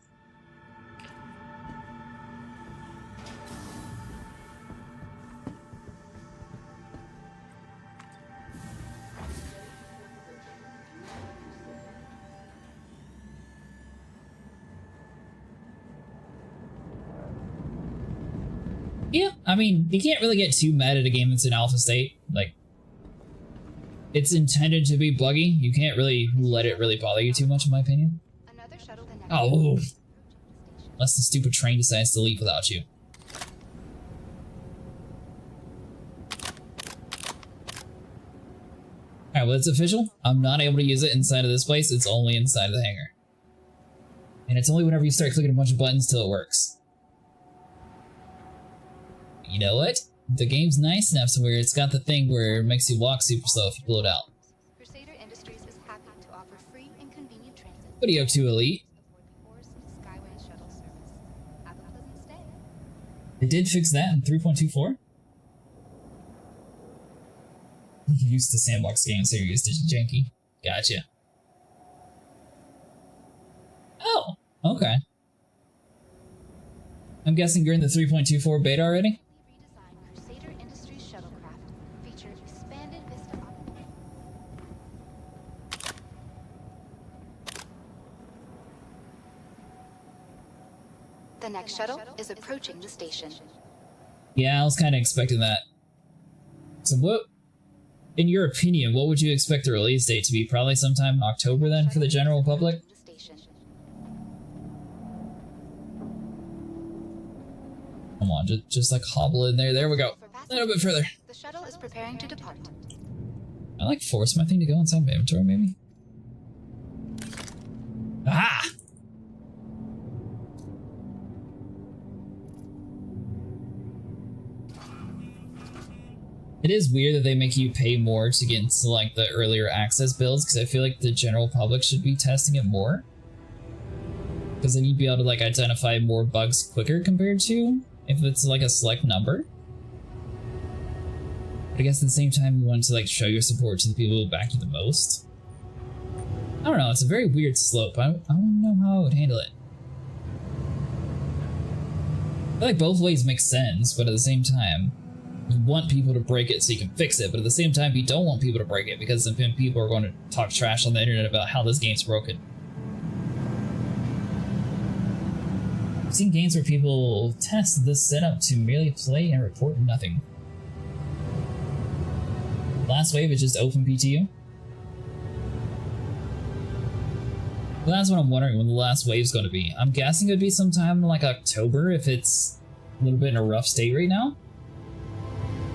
Yeah, I mean, you can't really get too mad at a game that's in alpha state. Like, it's intended to be buggy. You can't really let it really bother you too much, in my opinion. Another shuttle the next Oh, unless the stupid train decides to leave without you. Alright, well, it's official. I'm not able to use it inside of this place. It's only inside of the hangar. And it's only whenever you start clicking a bunch of buttons till it works. You know what? The game's nice enough to where it's got the thing where it makes you walk super slow if you pull it out. Crusader Industries is happy to offer free and convenient transit. What are you up to, Elite? Aboard the Skyway shuttle service. Have a pleasant stay. They did fix that in 3.24? You're used to sandbox games, so you're used to janky. Gotcha. Oh, okay. I'm guessing you're in the 3.24 beta already? Redesigned Crusader Industries shuttlecraft feature expanded vista The next shuttle is approaching the station. Yeah, I was kind of expecting that. So what, in your opinion, what would you expect the release date to be? Probably sometime in October then for the general public? Come on, just like hobble in there. There we go. A little bit further. The shuttle is preparing to depart. I like force my thing to go inside my inventory, maybe? Ah! It is weird that they make you pay more to get into like the earlier access builds, because I feel like the general public should be testing it more. Because then you'd be able to like identify more bugs quicker compared to if it's like a select number. But I guess at the same time you want to like show your support to the people who back you the most. I don't know, it's a very weird slope. I don't know how I would handle it. I feel like both ways make sense, but at the same time, you want people to break it so you can fix it, but at the same time you don't want people to break it because then people are going to talk trash on the internet about how this game's broken. I've seen games where people test this setup to merely play and report nothing. Last wave is just open PTU. Well, that's what I'm wondering when the last wave's going to be. I'm guessing it would be sometime in like October if it's a little bit in a rough state right now.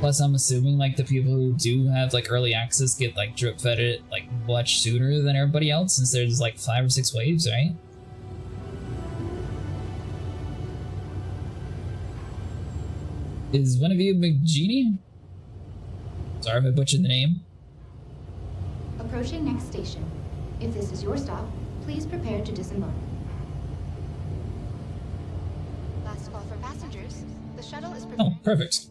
Plus, I'm assuming like the people who do have like early access get like drip fed it like much sooner than everybody else, since there's like 5 or 6 waves, right? Is one of you McGenie? Sorry if I butchered the name. Approaching next station. If this is your stop, please prepare to disembark. Last call for passengers. The shuttle is preparing. Oh, perfect.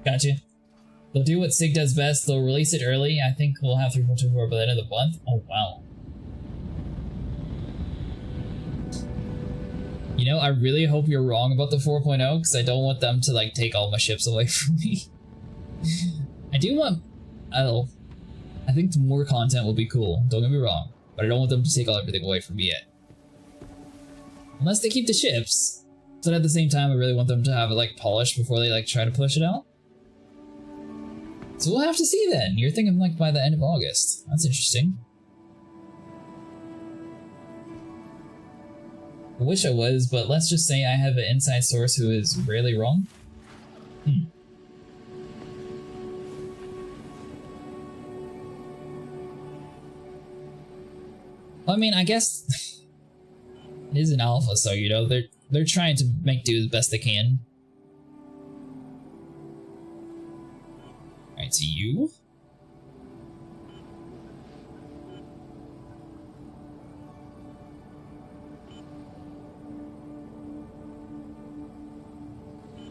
Gotcha. They'll do what SIG does best. They'll release it early. I think we'll have 3.24 by the end of the month. Oh, wow. You know, I really hope you're wrong about the 4.0, because I don't want them to, like, take all my ships away from me. I do want... Oh. I think more content will be cool. Don't get me wrong. But I don't want them to take everything away from me yet. Unless they keep the ships. But at the same time, I really want them to have it, like, polished before they, like, try to push it out. So we'll have to see then. You're thinking like by the end of August. That's interesting. I wish I was, but let's just say I have an inside source who is rarely wrong. Well, I mean, I guess it is an alpha, so you know they're trying to make do the best they can. Alright, to you.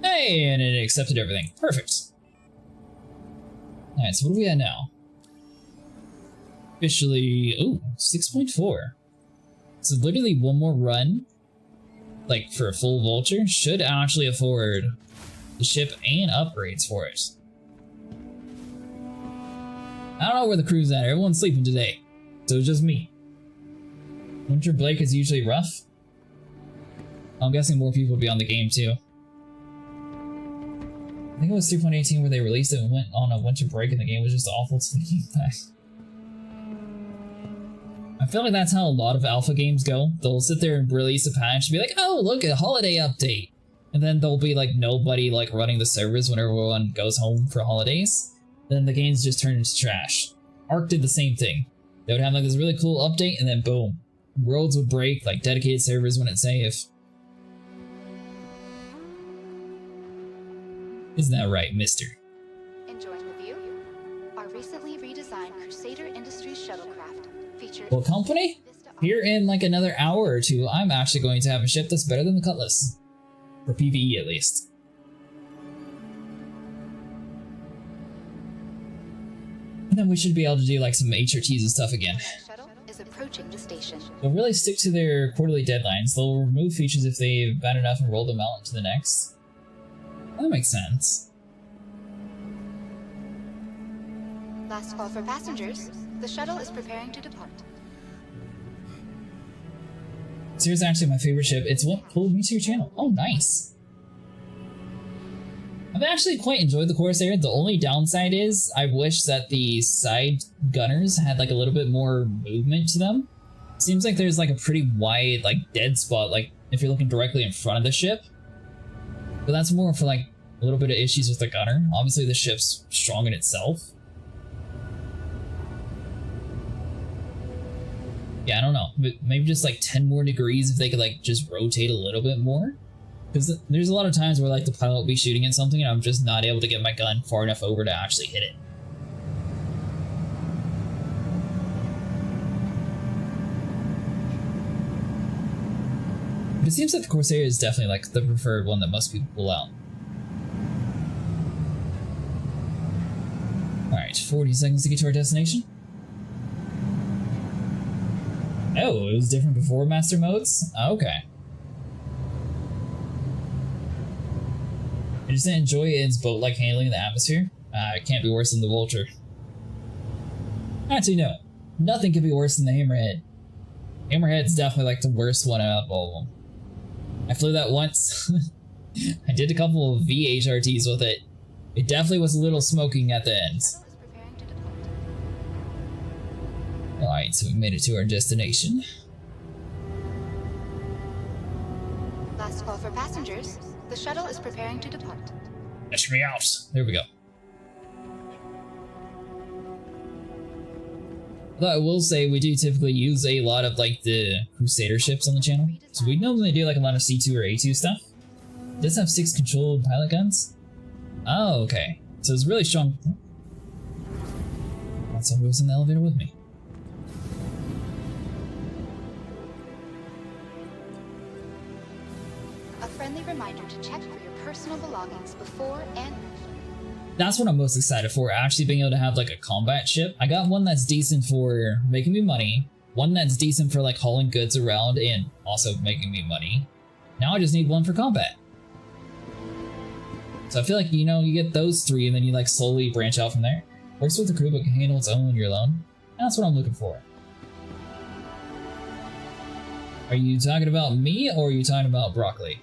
Hey, and it accepted everything. Perfect. Alright, so what are we at now? Officially, ooh, 6.4. So literally one more run, like for a full vulture, should actually afford the ship and upgrades for it. I don't know where the crew's at. Everyone's sleeping today. So it's just me. Winter break is usually rough. I'm guessing more people will be on the game too. I think it was 3.18 where they released it and went on a winter break and the game was just awful to the game back. I feel like that's how a lot of alpha games go. They'll sit there and release a patch and be like, oh, look, a holiday update. And then there'll be like nobody like running the servers when everyone goes home for holidays. Then the games just turn into trash. Ark did the same thing. They would have like this really cool update and then boom. Worlds would break, like dedicated servers wouldn't save. Isn't that right, mister? Enjoying the view? Our recently redesigned Crusader Industries shuttlecraft features... Well, company? Here in like another hour or two, I'm actually going to have a ship that's better than the Cutlass. For PvE at least. And then we should be able to do like some HRTs and stuff again. The shuttle is approaching the station. They'll really stick to their quarterly deadlines. They'll remove features if they've bad enough and roll them out into the next. That makes sense. Last call for passengers. The shuttle is preparing to depart. So here's actually my favorite ship. It's what pulled me to your channel. Oh, nice. I've actually quite enjoyed the Corsair. The only downside is I wish that the side gunners had like a little bit more movement to them. Seems like there's like a pretty wide like dead spot, like if you're looking directly in front of the ship. But that's more for like a little bit of issues with the gunner. Obviously the ship's strong in itself. Yeah, I don't know. Maybe just like 10 more degrees if they could like just rotate a little bit more. Because there's a lot of times where like the pilot will be shooting at something and I'm just not able to get my gun far enough over to actually hit it. But it seems that the Corsair is definitely like the preferred one that most people pull out. Alright, 40 seconds to get to our destination. Oh, it was different before master modes? Okay. I just didn't enjoy its boat-like handling in the atmosphere. It can't be worse than the Vulture. Actually, no. Nothing could be worse than the Hammerhead. Hammerhead's definitely like the worst one out of all of them. I flew that once. I did a couple of VHRTs with it. It definitely was a little smoking at the end. Alright, so we made it to our destination. Last call for passengers. The shuttle is preparing to depart. Let me out. There we go. Though I will say we do typically use a lot of like the Crusader ships on the channel. So we normally do like a lot of C2 or A2 stuff. It does have 6 controlled pilot guns. Oh, okay. So it's really strong. That's who was in the elevator with me. A friendly reminder to check for your personal belongings before and That's what I'm most excited for, actually being able to have like a combat ship. I got one that's decent for making me money, one that's decent for like hauling goods around and also making me money. Now I just need one for combat. So I feel like, you know, you get those 3 and then you like slowly branch out from there. Works with the crew but can handle its own when you're alone. That's what I'm looking for. Are you talking about me or are you talking about broccoli?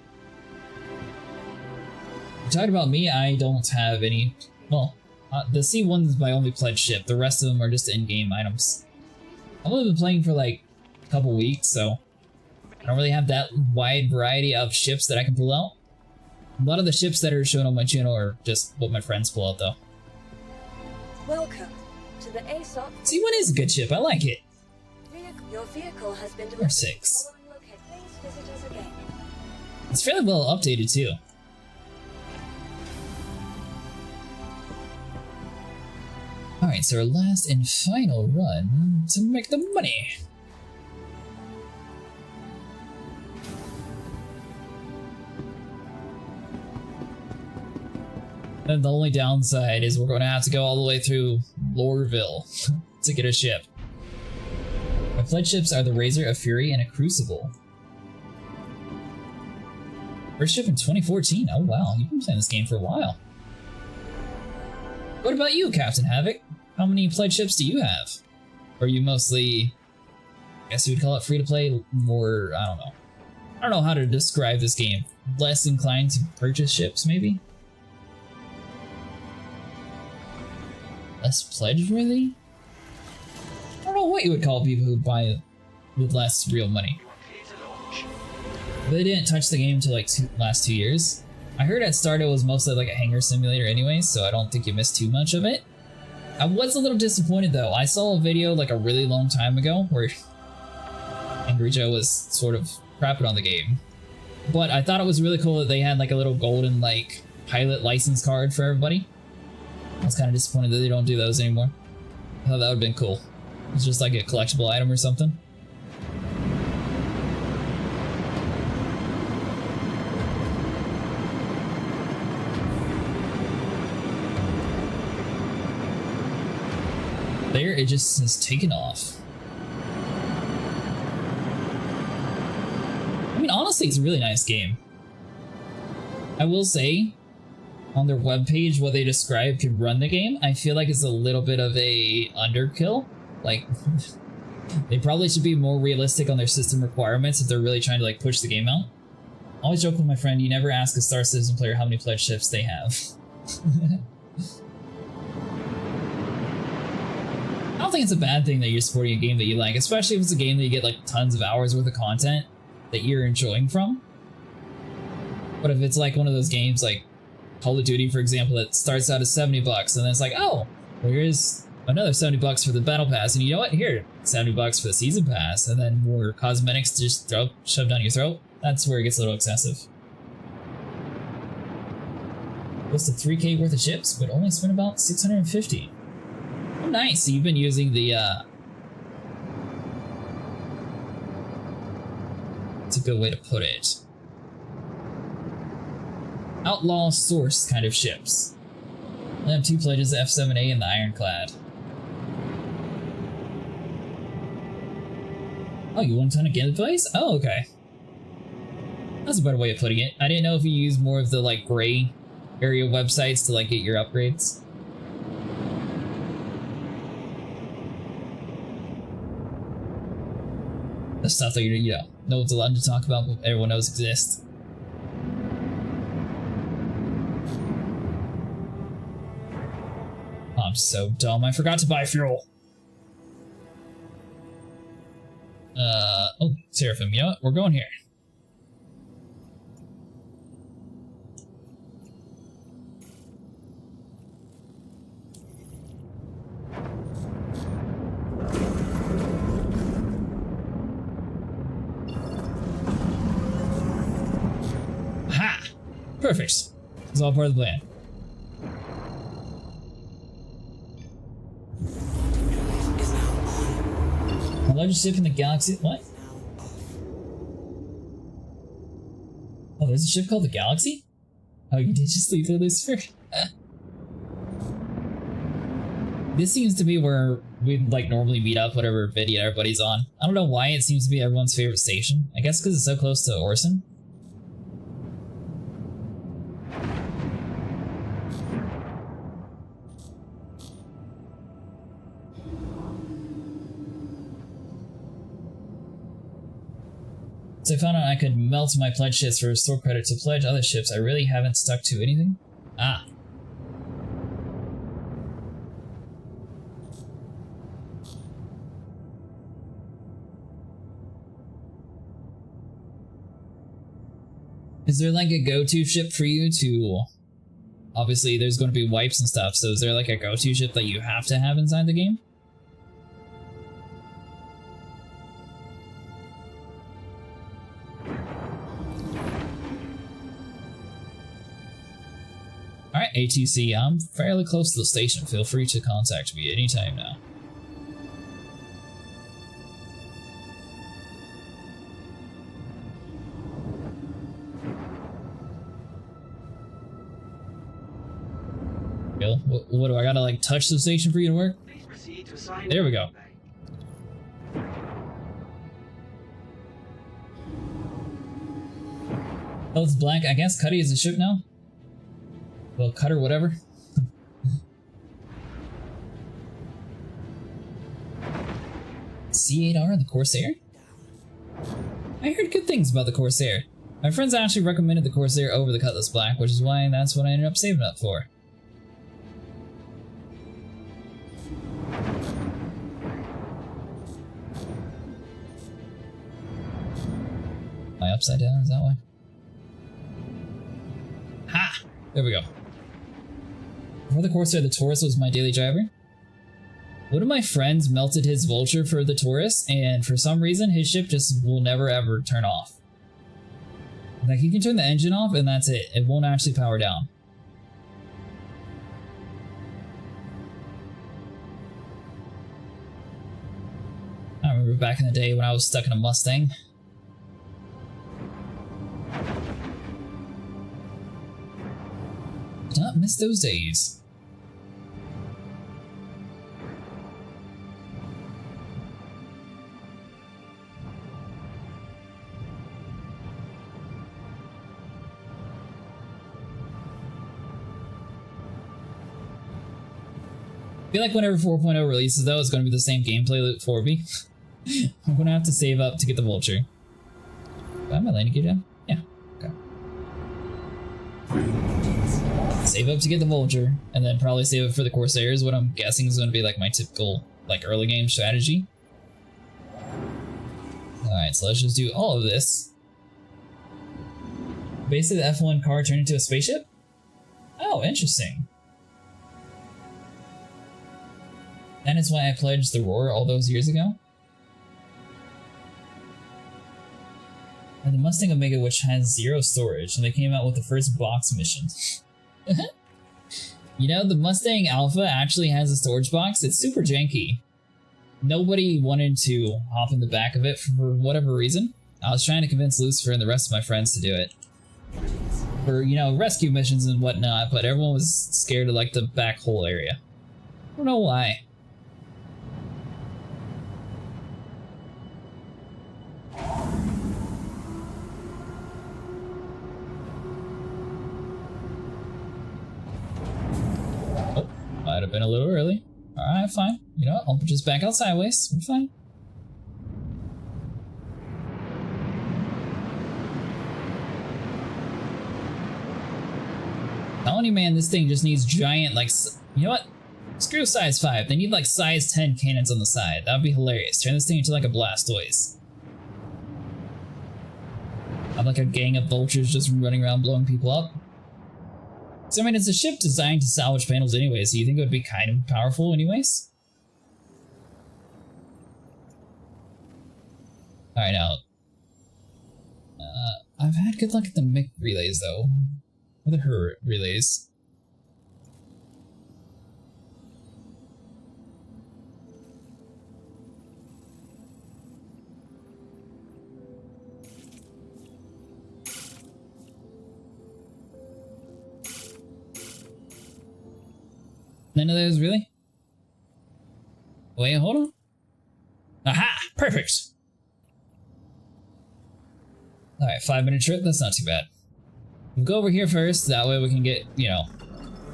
You're talking about me, I don't have any. Well, the C1 is my only pledge ship. The rest of them are just in-game items. I've only been playing for like a couple weeks, so I don't really have that wide variety of ships that I can pull out. A lot of the ships that are shown on my channel are just what my friends pull out, though. Welcome to the ASOP. C1 is a good ship. I like it. Your vehicle has been Or delivered. 6. Following location. Please visit us again. It's fairly well updated too. Alright, so our last and final run to make the money. And the only downside is we're going to have to go all the way through Loreville to get a ship. My pledge ships are the Razor, a Fury, and a Crucible. First ship in 2014. Oh wow, you've been playing this game for a while. What about you, Captain Havoc? How many pledge ships do you have? Or are you mostly, I guess you would call it free-to-play, more, I don't know. I don't know how to describe this game. Less inclined to purchase ships, maybe? Less pledge-worthy? I don't know what you would call people who buy with less real money. They didn't touch the game until like last 2 years. I heard at start it was mostly like a hangar simulator anyway, so I don't think you missed too much of it. I was a little disappointed though. I saw a video like a really long time ago where Angry Joe was sort of crapping on the game. But I thought it was really cool that they had like a little golden like pilot license card for everybody. I was kind of disappointed that they don't do those anymore. I thought that would have been cool. It's just like a collectible item or something. There, it just has taken off. I mean, honestly, it's a really nice game. I will say, on their webpage, what they describe could run the game, I feel like it's a little bit of a underkill. Like, they probably should be more realistic on their system requirements if they're really trying to like push the game out. I always joke with my friend, you never ask a Star Citizen player how many pledge ships they have. I don't think it's a bad thing that you're supporting a game that you like, especially if it's a game that you get like tons of hours worth of content that you're enjoying from. But if it's like one of those games like Call of Duty, for example, that starts out at $70 and then it's like, oh, well, here's another $70 for the battle pass, and you know what? Here, $70 for the season pass, and then more cosmetics to just shove down your throat. That's where it gets a little excessive. Close to 3K worth of chips, but only spent about 650. Oh, nice. So you've been using the, it's a good way to put it. Outlaw source kind of ships. I have 2 pledges, the F7A and the Ironclad. Oh, you want a ton of game advice? Oh, okay. That's a better way of putting it. I didn't know if you use more of the, like, gray area websites to, like, get your upgrades. The stuff that you know what's allowed to talk about, but everyone knows exists. I'm so dumb, I forgot to buy fuel. Oh, Seraphim, you know what? We're going here. Ha! Perfect. It's all part of the plan. The largest ship in the galaxy. What? Oh, there's a ship called the Galaxy? Oh, you did just leave there, Lucifer? This seems to be where we like normally meet up, whatever video everybody's on. I don't know why it seems to be everyone's favorite station. I guess because it's so close to Orson. So I found out I could melt my pledge ships for store credit to pledge other ships. I really haven't stuck to anything. Ah. Is there like a go-to ship for you to... Obviously there's going to be wipes and stuff, so is there like a go-to ship that you have to have inside the game? Alright, ATC, I'm fairly close to the station. Feel free to contact me anytime now. Bill, what do I gotta like touch the station for you to work? Please proceed to assign. There we go. Oh, it's black. I guess Cuddy is a ship now? Well, Cutter, whatever. C8R, the Corsair? I heard good things about the Corsair. My friends actually recommended the Corsair over the Cutlass Black, which is why that's what I ended up saving up for. Am I upside down? Is that why? Ha! There we go. Before the Corsair, the Taurus was my daily driver. One of my friends melted his Vulture for the Taurus, and for some reason his ship just will never ever turn off. Like, you can turn the engine off and that's it. It won't actually power down. I remember back in the day when I was stuck in a Mustang. Did not miss those days. I feel like whenever 4.0 releases though, it's going to be the same gameplay loop 4B. I'm going to have to save up to get the Vulture. Do I have my landing gear down? Yeah. Okay. Save up to get the Vulture, and then probably save up for the Corsair is what I'm guessing is going to be like my typical like early game strategy. Alright, so let's just do all of this. Basically the F1 car turned into a spaceship? Oh, interesting. That is why I pledged the Roar all those years ago. And the Mustang Omega, which has 0 storage, and they came out with the first box mission. You know, the Mustang Alpha actually has a storage box. It's super janky. Nobody wanted to hop in the back of it for whatever reason. I was trying to convince Lucifer and the rest of my friends to do it. For, you know, rescue missions and whatnot, but everyone was scared of, like, the back hole area. I don't know why. Might have been a little early. Alright, fine. You know what? I'll just back out sideways. We're fine. Telling you, man, this thing just needs giant, like, you know what? Screw size 5. They need, like, size 10 cannons on the side. That would be hilarious. Turn this thing into, like, a Blastoise. Have like a gang of vultures just running around blowing people up. So I mean, it's a ship designed to salvage panels anyway, so you think it would be kind of powerful anyways? Alright, now. I've had good luck at the Mick relays though. Or the her relays. None of those, really? Wait, hold on. Aha! Perfect! Alright, 5-minute trip, that's not too bad. We'll go over here first, that way we can get, you know,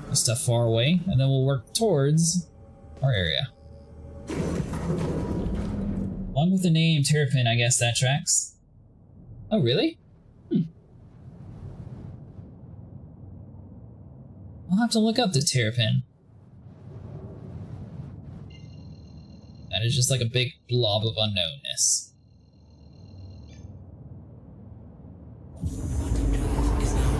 the stuff far away, and then we'll work towards our area. One with the name Terrapin, I guess that tracks. Oh, really? I'll have to look up the Terrapin. That is just like a big blob of unknownness. Quantum drive is now on.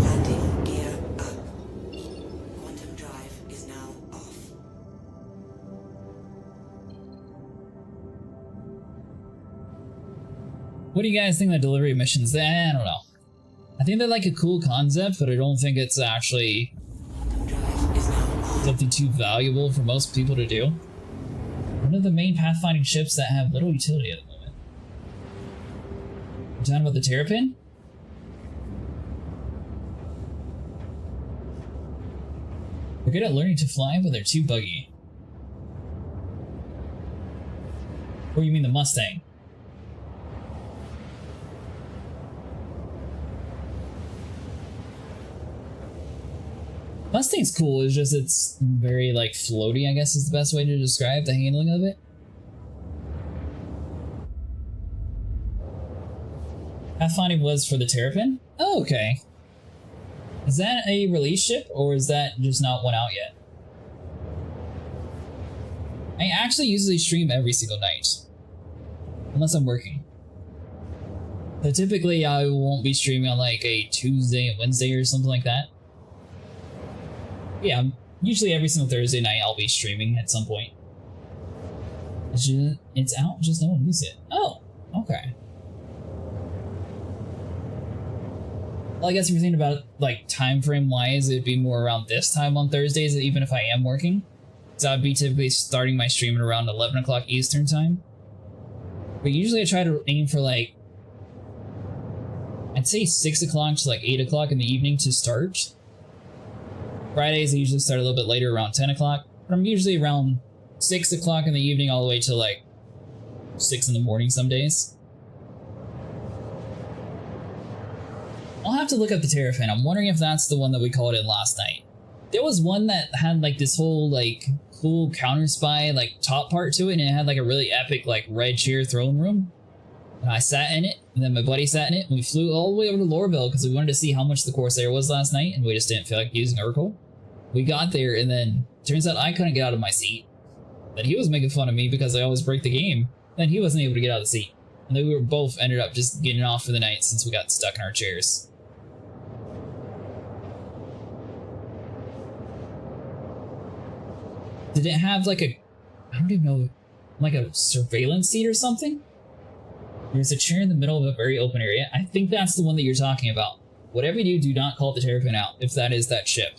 Landing gear up. Quantum drive is now off. What do you guys think of the delivery missions? I don't know. I think they're like a cool concept, but I don't think it's actually Quantum drive is now on. something too valuable for most people to do. One of the main pathfinding ships that have little utility at the moment. You talking about the Terrapin? They're good at learning to fly, but they're too buggy. Or you mean the Mustang? Mustang's cool, it's just it's very like floaty, I guess is the best way to describe the handling of it. Pathfinding was for the Terrapin? Oh, okay. Is that a release ship, or is that just not one out yet? I actually usually stream every single night. Unless I'm working. So typically I won't be streaming on like a Tuesday and Wednesday or something like that. Yeah, usually every single Thursday night I'll be streaming at some point. It's out, just no one uses it. Oh, okay. Well, I guess if you're thinking about like time frame wise, it'd be more around this time on Thursdays, even if I am working. So I'd be typically starting my stream at around 11 o'clock Eastern time. But usually I try to aim for like, I'd say 6 o'clock to like 8 o'clock in the evening to start. Fridays I usually start a little bit later, around 10 o'clock. But I'm usually around 6 o'clock in the evening all the way to like 6 in the morning some days. I'll have to look up the Terrapin. I'm wondering if that's the one that we called in last night. There was one that had like this whole like cool counter spy like top part to it, and it had like a really epic like red chair throne room. And I sat in it, and then my buddy sat in it, and we flew all the way over to Lorville because we wanted to see how much the Corsair was last night, and we just didn't feel like using Urkel. We got there, and then turns out I couldn't get out of my seat. Then he was making fun of me because I always break the game. Then he wasn't able to get out of the seat. And then we were both ended up just getting off for the night since we got stuck in our chairs. Did it have like a, I don't even know, like a surveillance seat or something? There's a chair in the middle of a very open area. I think that's the one that you're talking about. Whatever you do not call the Terrapin out, if that is that ship.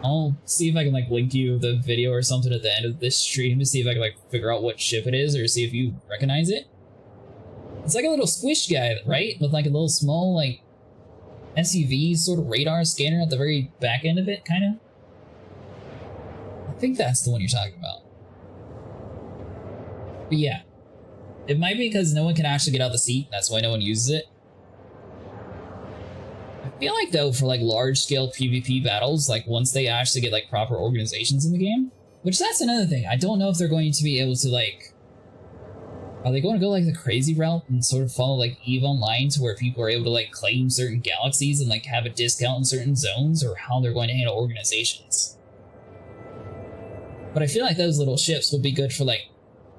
I'll see if I can like link you the video or something at the end of this stream to see if I can like figure out what ship it is or see if you recognize it. It's like a little squish guy, right? With like a little small like SUV sort of radar scanner at the very back end of it, kind of. I think that's the one you're talking about. But yeah. It might be because no one can actually get out the seat, that's why no one uses it. I feel like though for like large scale PvP battles, like once they actually get like proper organizations in the game, which that's another thing. I don't know if they're going to be able to like, are they going to go like the crazy route and sort of follow like EVE Online to where people are able to like claim certain galaxies and like have a discount in certain zones, or how they're going to handle organizations. But I feel like those little ships would be good for like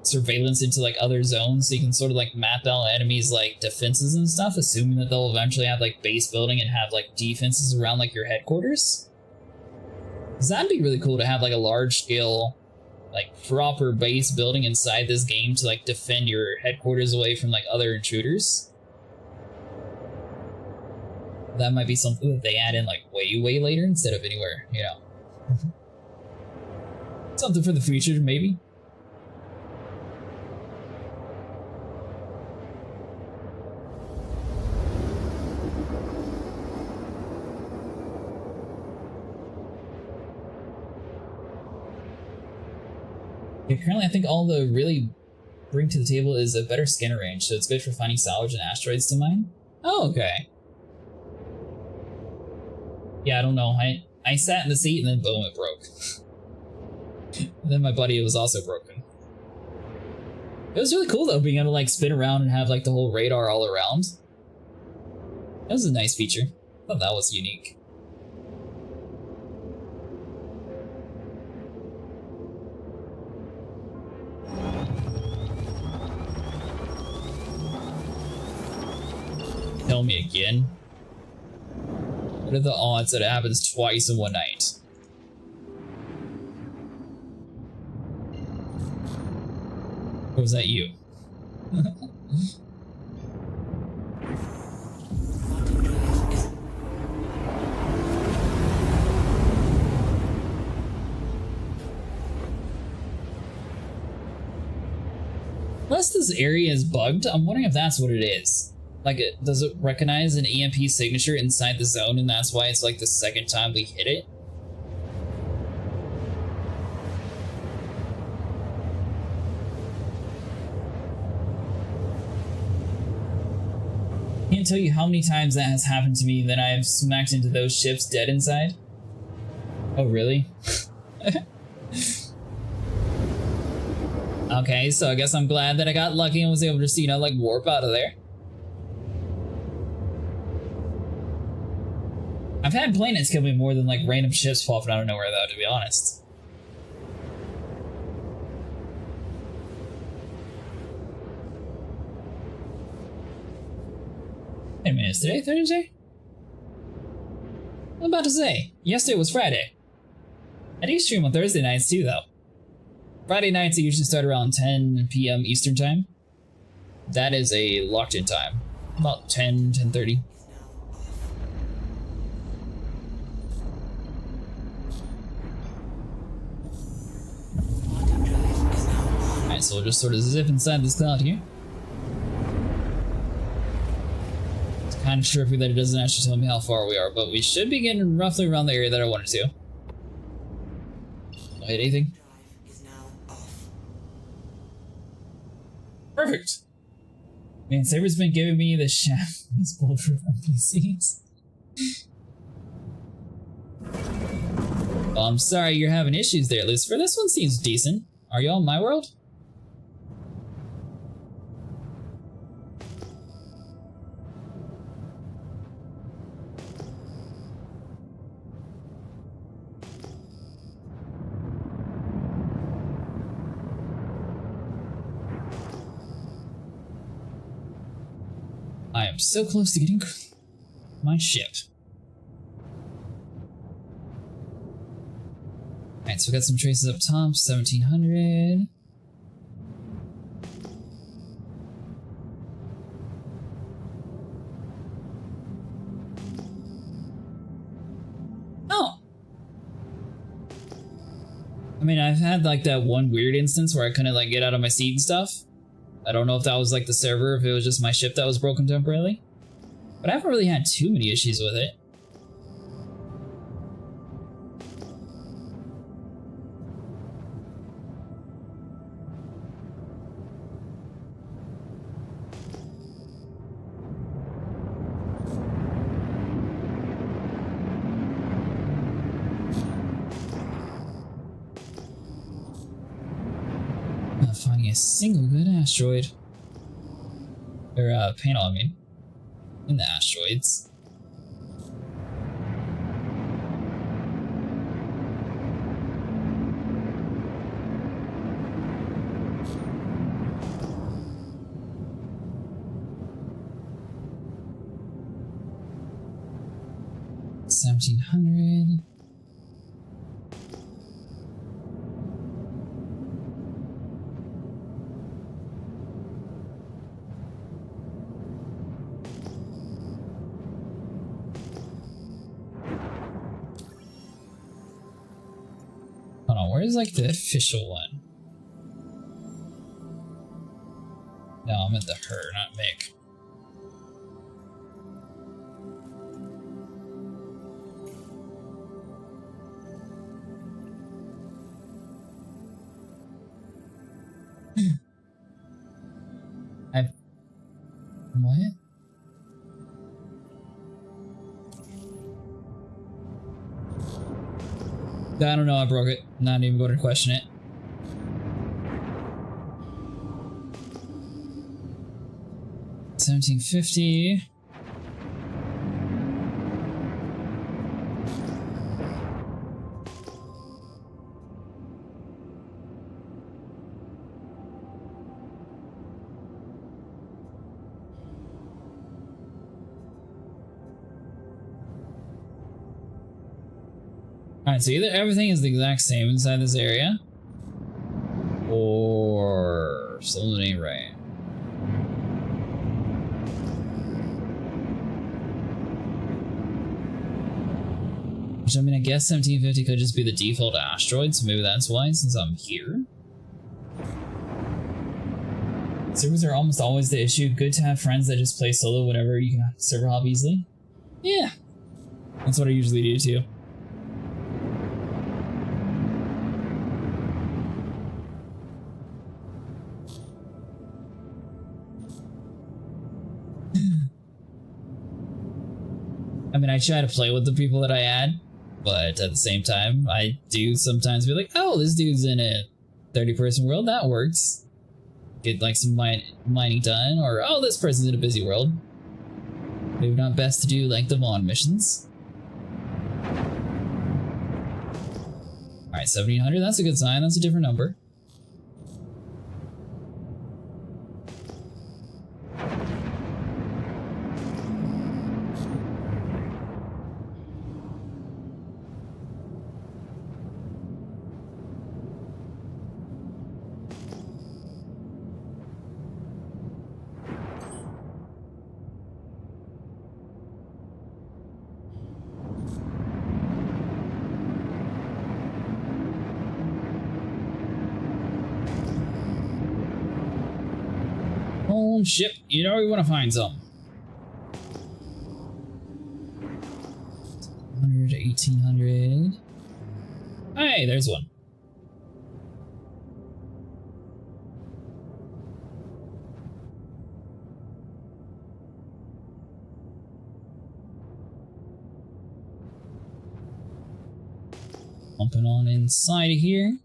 surveillance into like other zones, so you can sort of like map out enemies like defenses and stuff, assuming that they'll eventually have like base building and have like defenses around like your headquarters. 'Cause that'd be really cool to have like a large scale, like proper base building inside this game to like defend your headquarters away from like other intruders. That might be something that they add in like way later instead of anywhere, you know. Something for the future, maybe. Yeah, currently, I think all the really bring to the table is a better scanner range, so it's good for finding salvage and asteroids to mine. Oh, okay. Yeah, I don't know. I sat in the seat and then boom, it broke. And then my buddy was also broken. It was really cool though, being able to like spin around and have like the whole radar all around. That was a nice feature. I thought that was unique. Tell me again. What are the odds that it happens twice in one night? Or was that you? Unless this area is bugged, I'm wondering if that's what it is. Like, does it recognize an EMP signature inside the zone, and that's why it's like the second time we hit it? Can't tell you how many times that has happened to me that I have smacked into those ships dead inside. Oh, really? Okay, so I guess I'm glad that I got lucky and was able to just, you know, like warp out of there. I've had planets kill me more than like random ships popping out of nowhere though, to be honest. Wait a minute, is today Thursday? I'm about to say, yesterday was Friday. I do stream on Thursday nights too though. Friday nights I usually start around 10 p.m. Eastern time. That is a locked in time. About 10:30. Alright, so we'll just sort of zip inside this cloud here. It's kind of trippy that it doesn't actually tell me how far we are, but we should be getting roughly around the area that I wanted to. Don't hit anything. Perfect. Man, Saber's been giving me the shaft these bulletproof NPCs. Well, I'm sorry you're having issues there, Lucifer. This one seems decent. Are you on my world? I am so close to getting my ship. Alright, so we got some traces up top, 1700. Oh! I mean, I've had like that one weird instance where I couldn't like get out of my seat and stuff. I don't know if that was like the server, if it was just my ship that was broken temporarily. But I haven't really had too many issues with it. Not finding a single good asteroid. Or panel, I mean. In the asteroids. 1700. Hold on, where's like the official one? No, I'm at the her, not Mick. What? I don't know, I broke it. Not even going to question it. $17.50. Alright, so either everything is the exact same inside this area, or something ain't right. Which, I mean, I guess 1750 could just be the default asteroid, so maybe that's why, since I'm here. Servers are almost always the issue. Good to have friends that just play solo whenever you can server hop easily. Yeah, that's what I usually do too. I mean, I try to play with the people that I add, but at the same time, I do sometimes be like, oh, this dude's in a 30-person world, that works. Get like some mining done, or oh, this person's in a busy world. Maybe not best to do like the Vaughn missions. Alright, 1700, that's a good sign, that's a different number. Ship, you know we want to find some. 100, 1800. Hey, there's one. Bumping on inside of here.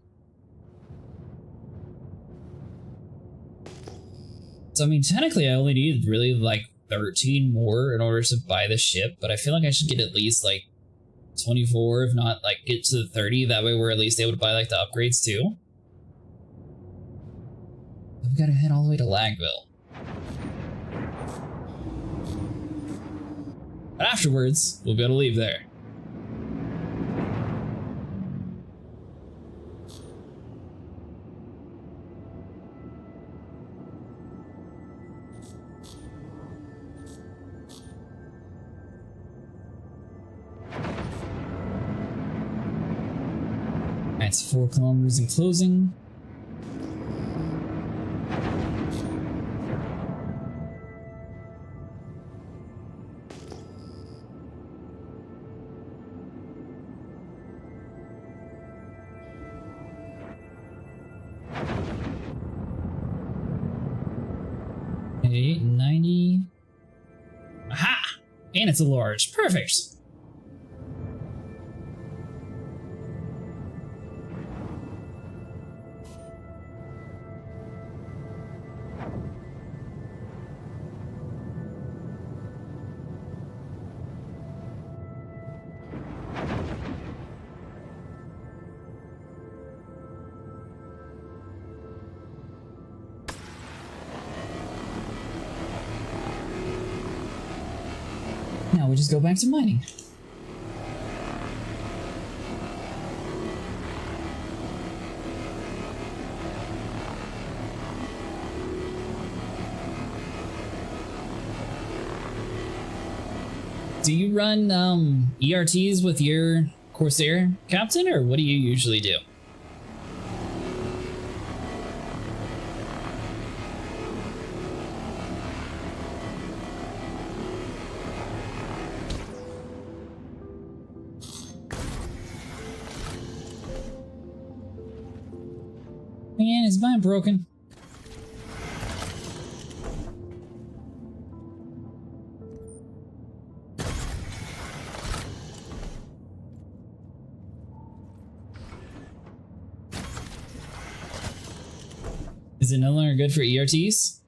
So, I mean, technically I only need really like 13 more in order to buy the ship, but I feel like I should get at least like 24, if not like get to the 30. That way we're at least able to buy like the upgrades too. We've got to head all the way to Lagville. But afterwards, we'll be able to leave there. That's 4 kilometers in closing. Okay, 90. Aha! And it's a large. Perfect. Now we just go back to mining. Do you run ERTs with your Corsair captain, or what do you usually do? Man, is mine broken? Is it no longer good for ERTs?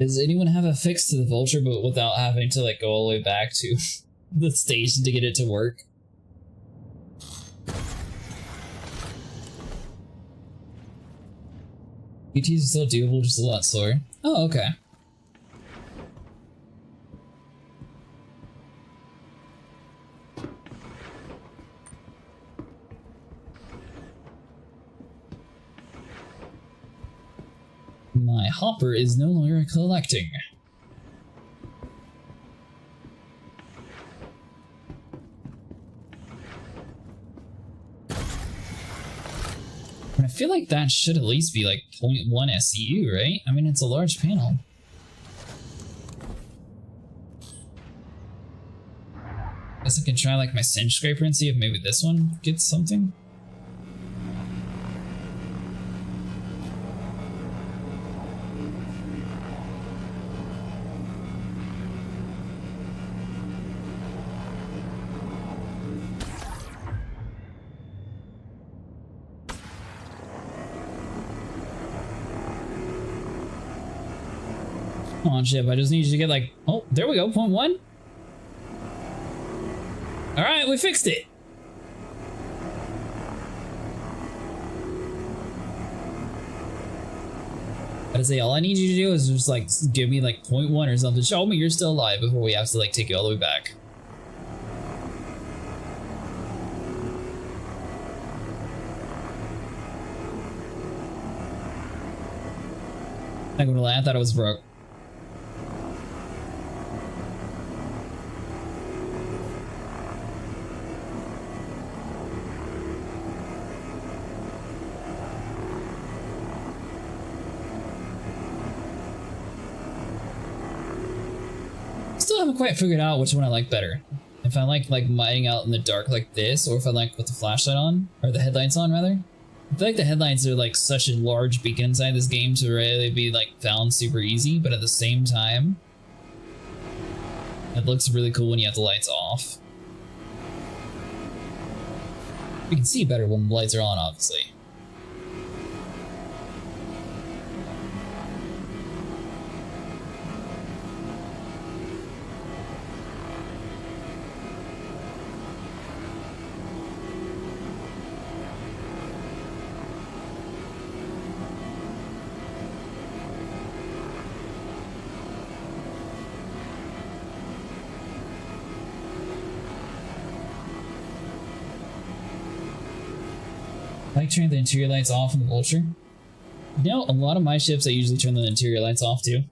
Does anyone have a fix to the Vulture, but without having to like go all the way back to the station to get it to work? ETs are still doable, just a lot slower. Oh, okay. My hopper is no longer collecting. I feel like that should at least be like 0.1 SCU, right? I mean, it's a large panel. Guess I can try like my cinch scraper and see if maybe this one gets something. Come on, ship. I just need you to get like, oh, there we go, 0.1. All right, we fixed it. I say all I need you to do is just like give me like 0.1 or something. Show me you're still alive before we have to like take you all the way back. Not gonna lie, I thought it was broke. Still haven't quite figured out which one I like better. If I like mining out in the dark like this, or if I like with the flashlight on, or the headlights on rather. I feel like the headlights are like such a large beacon inside this game to really be like found super easy, but at the same time, it looks really cool when you have the lights off. You can see better when the lights are on, obviously. I like turning the interior lights off in the Vulture. You know, a lot of my ships I usually turn the interior lights off too.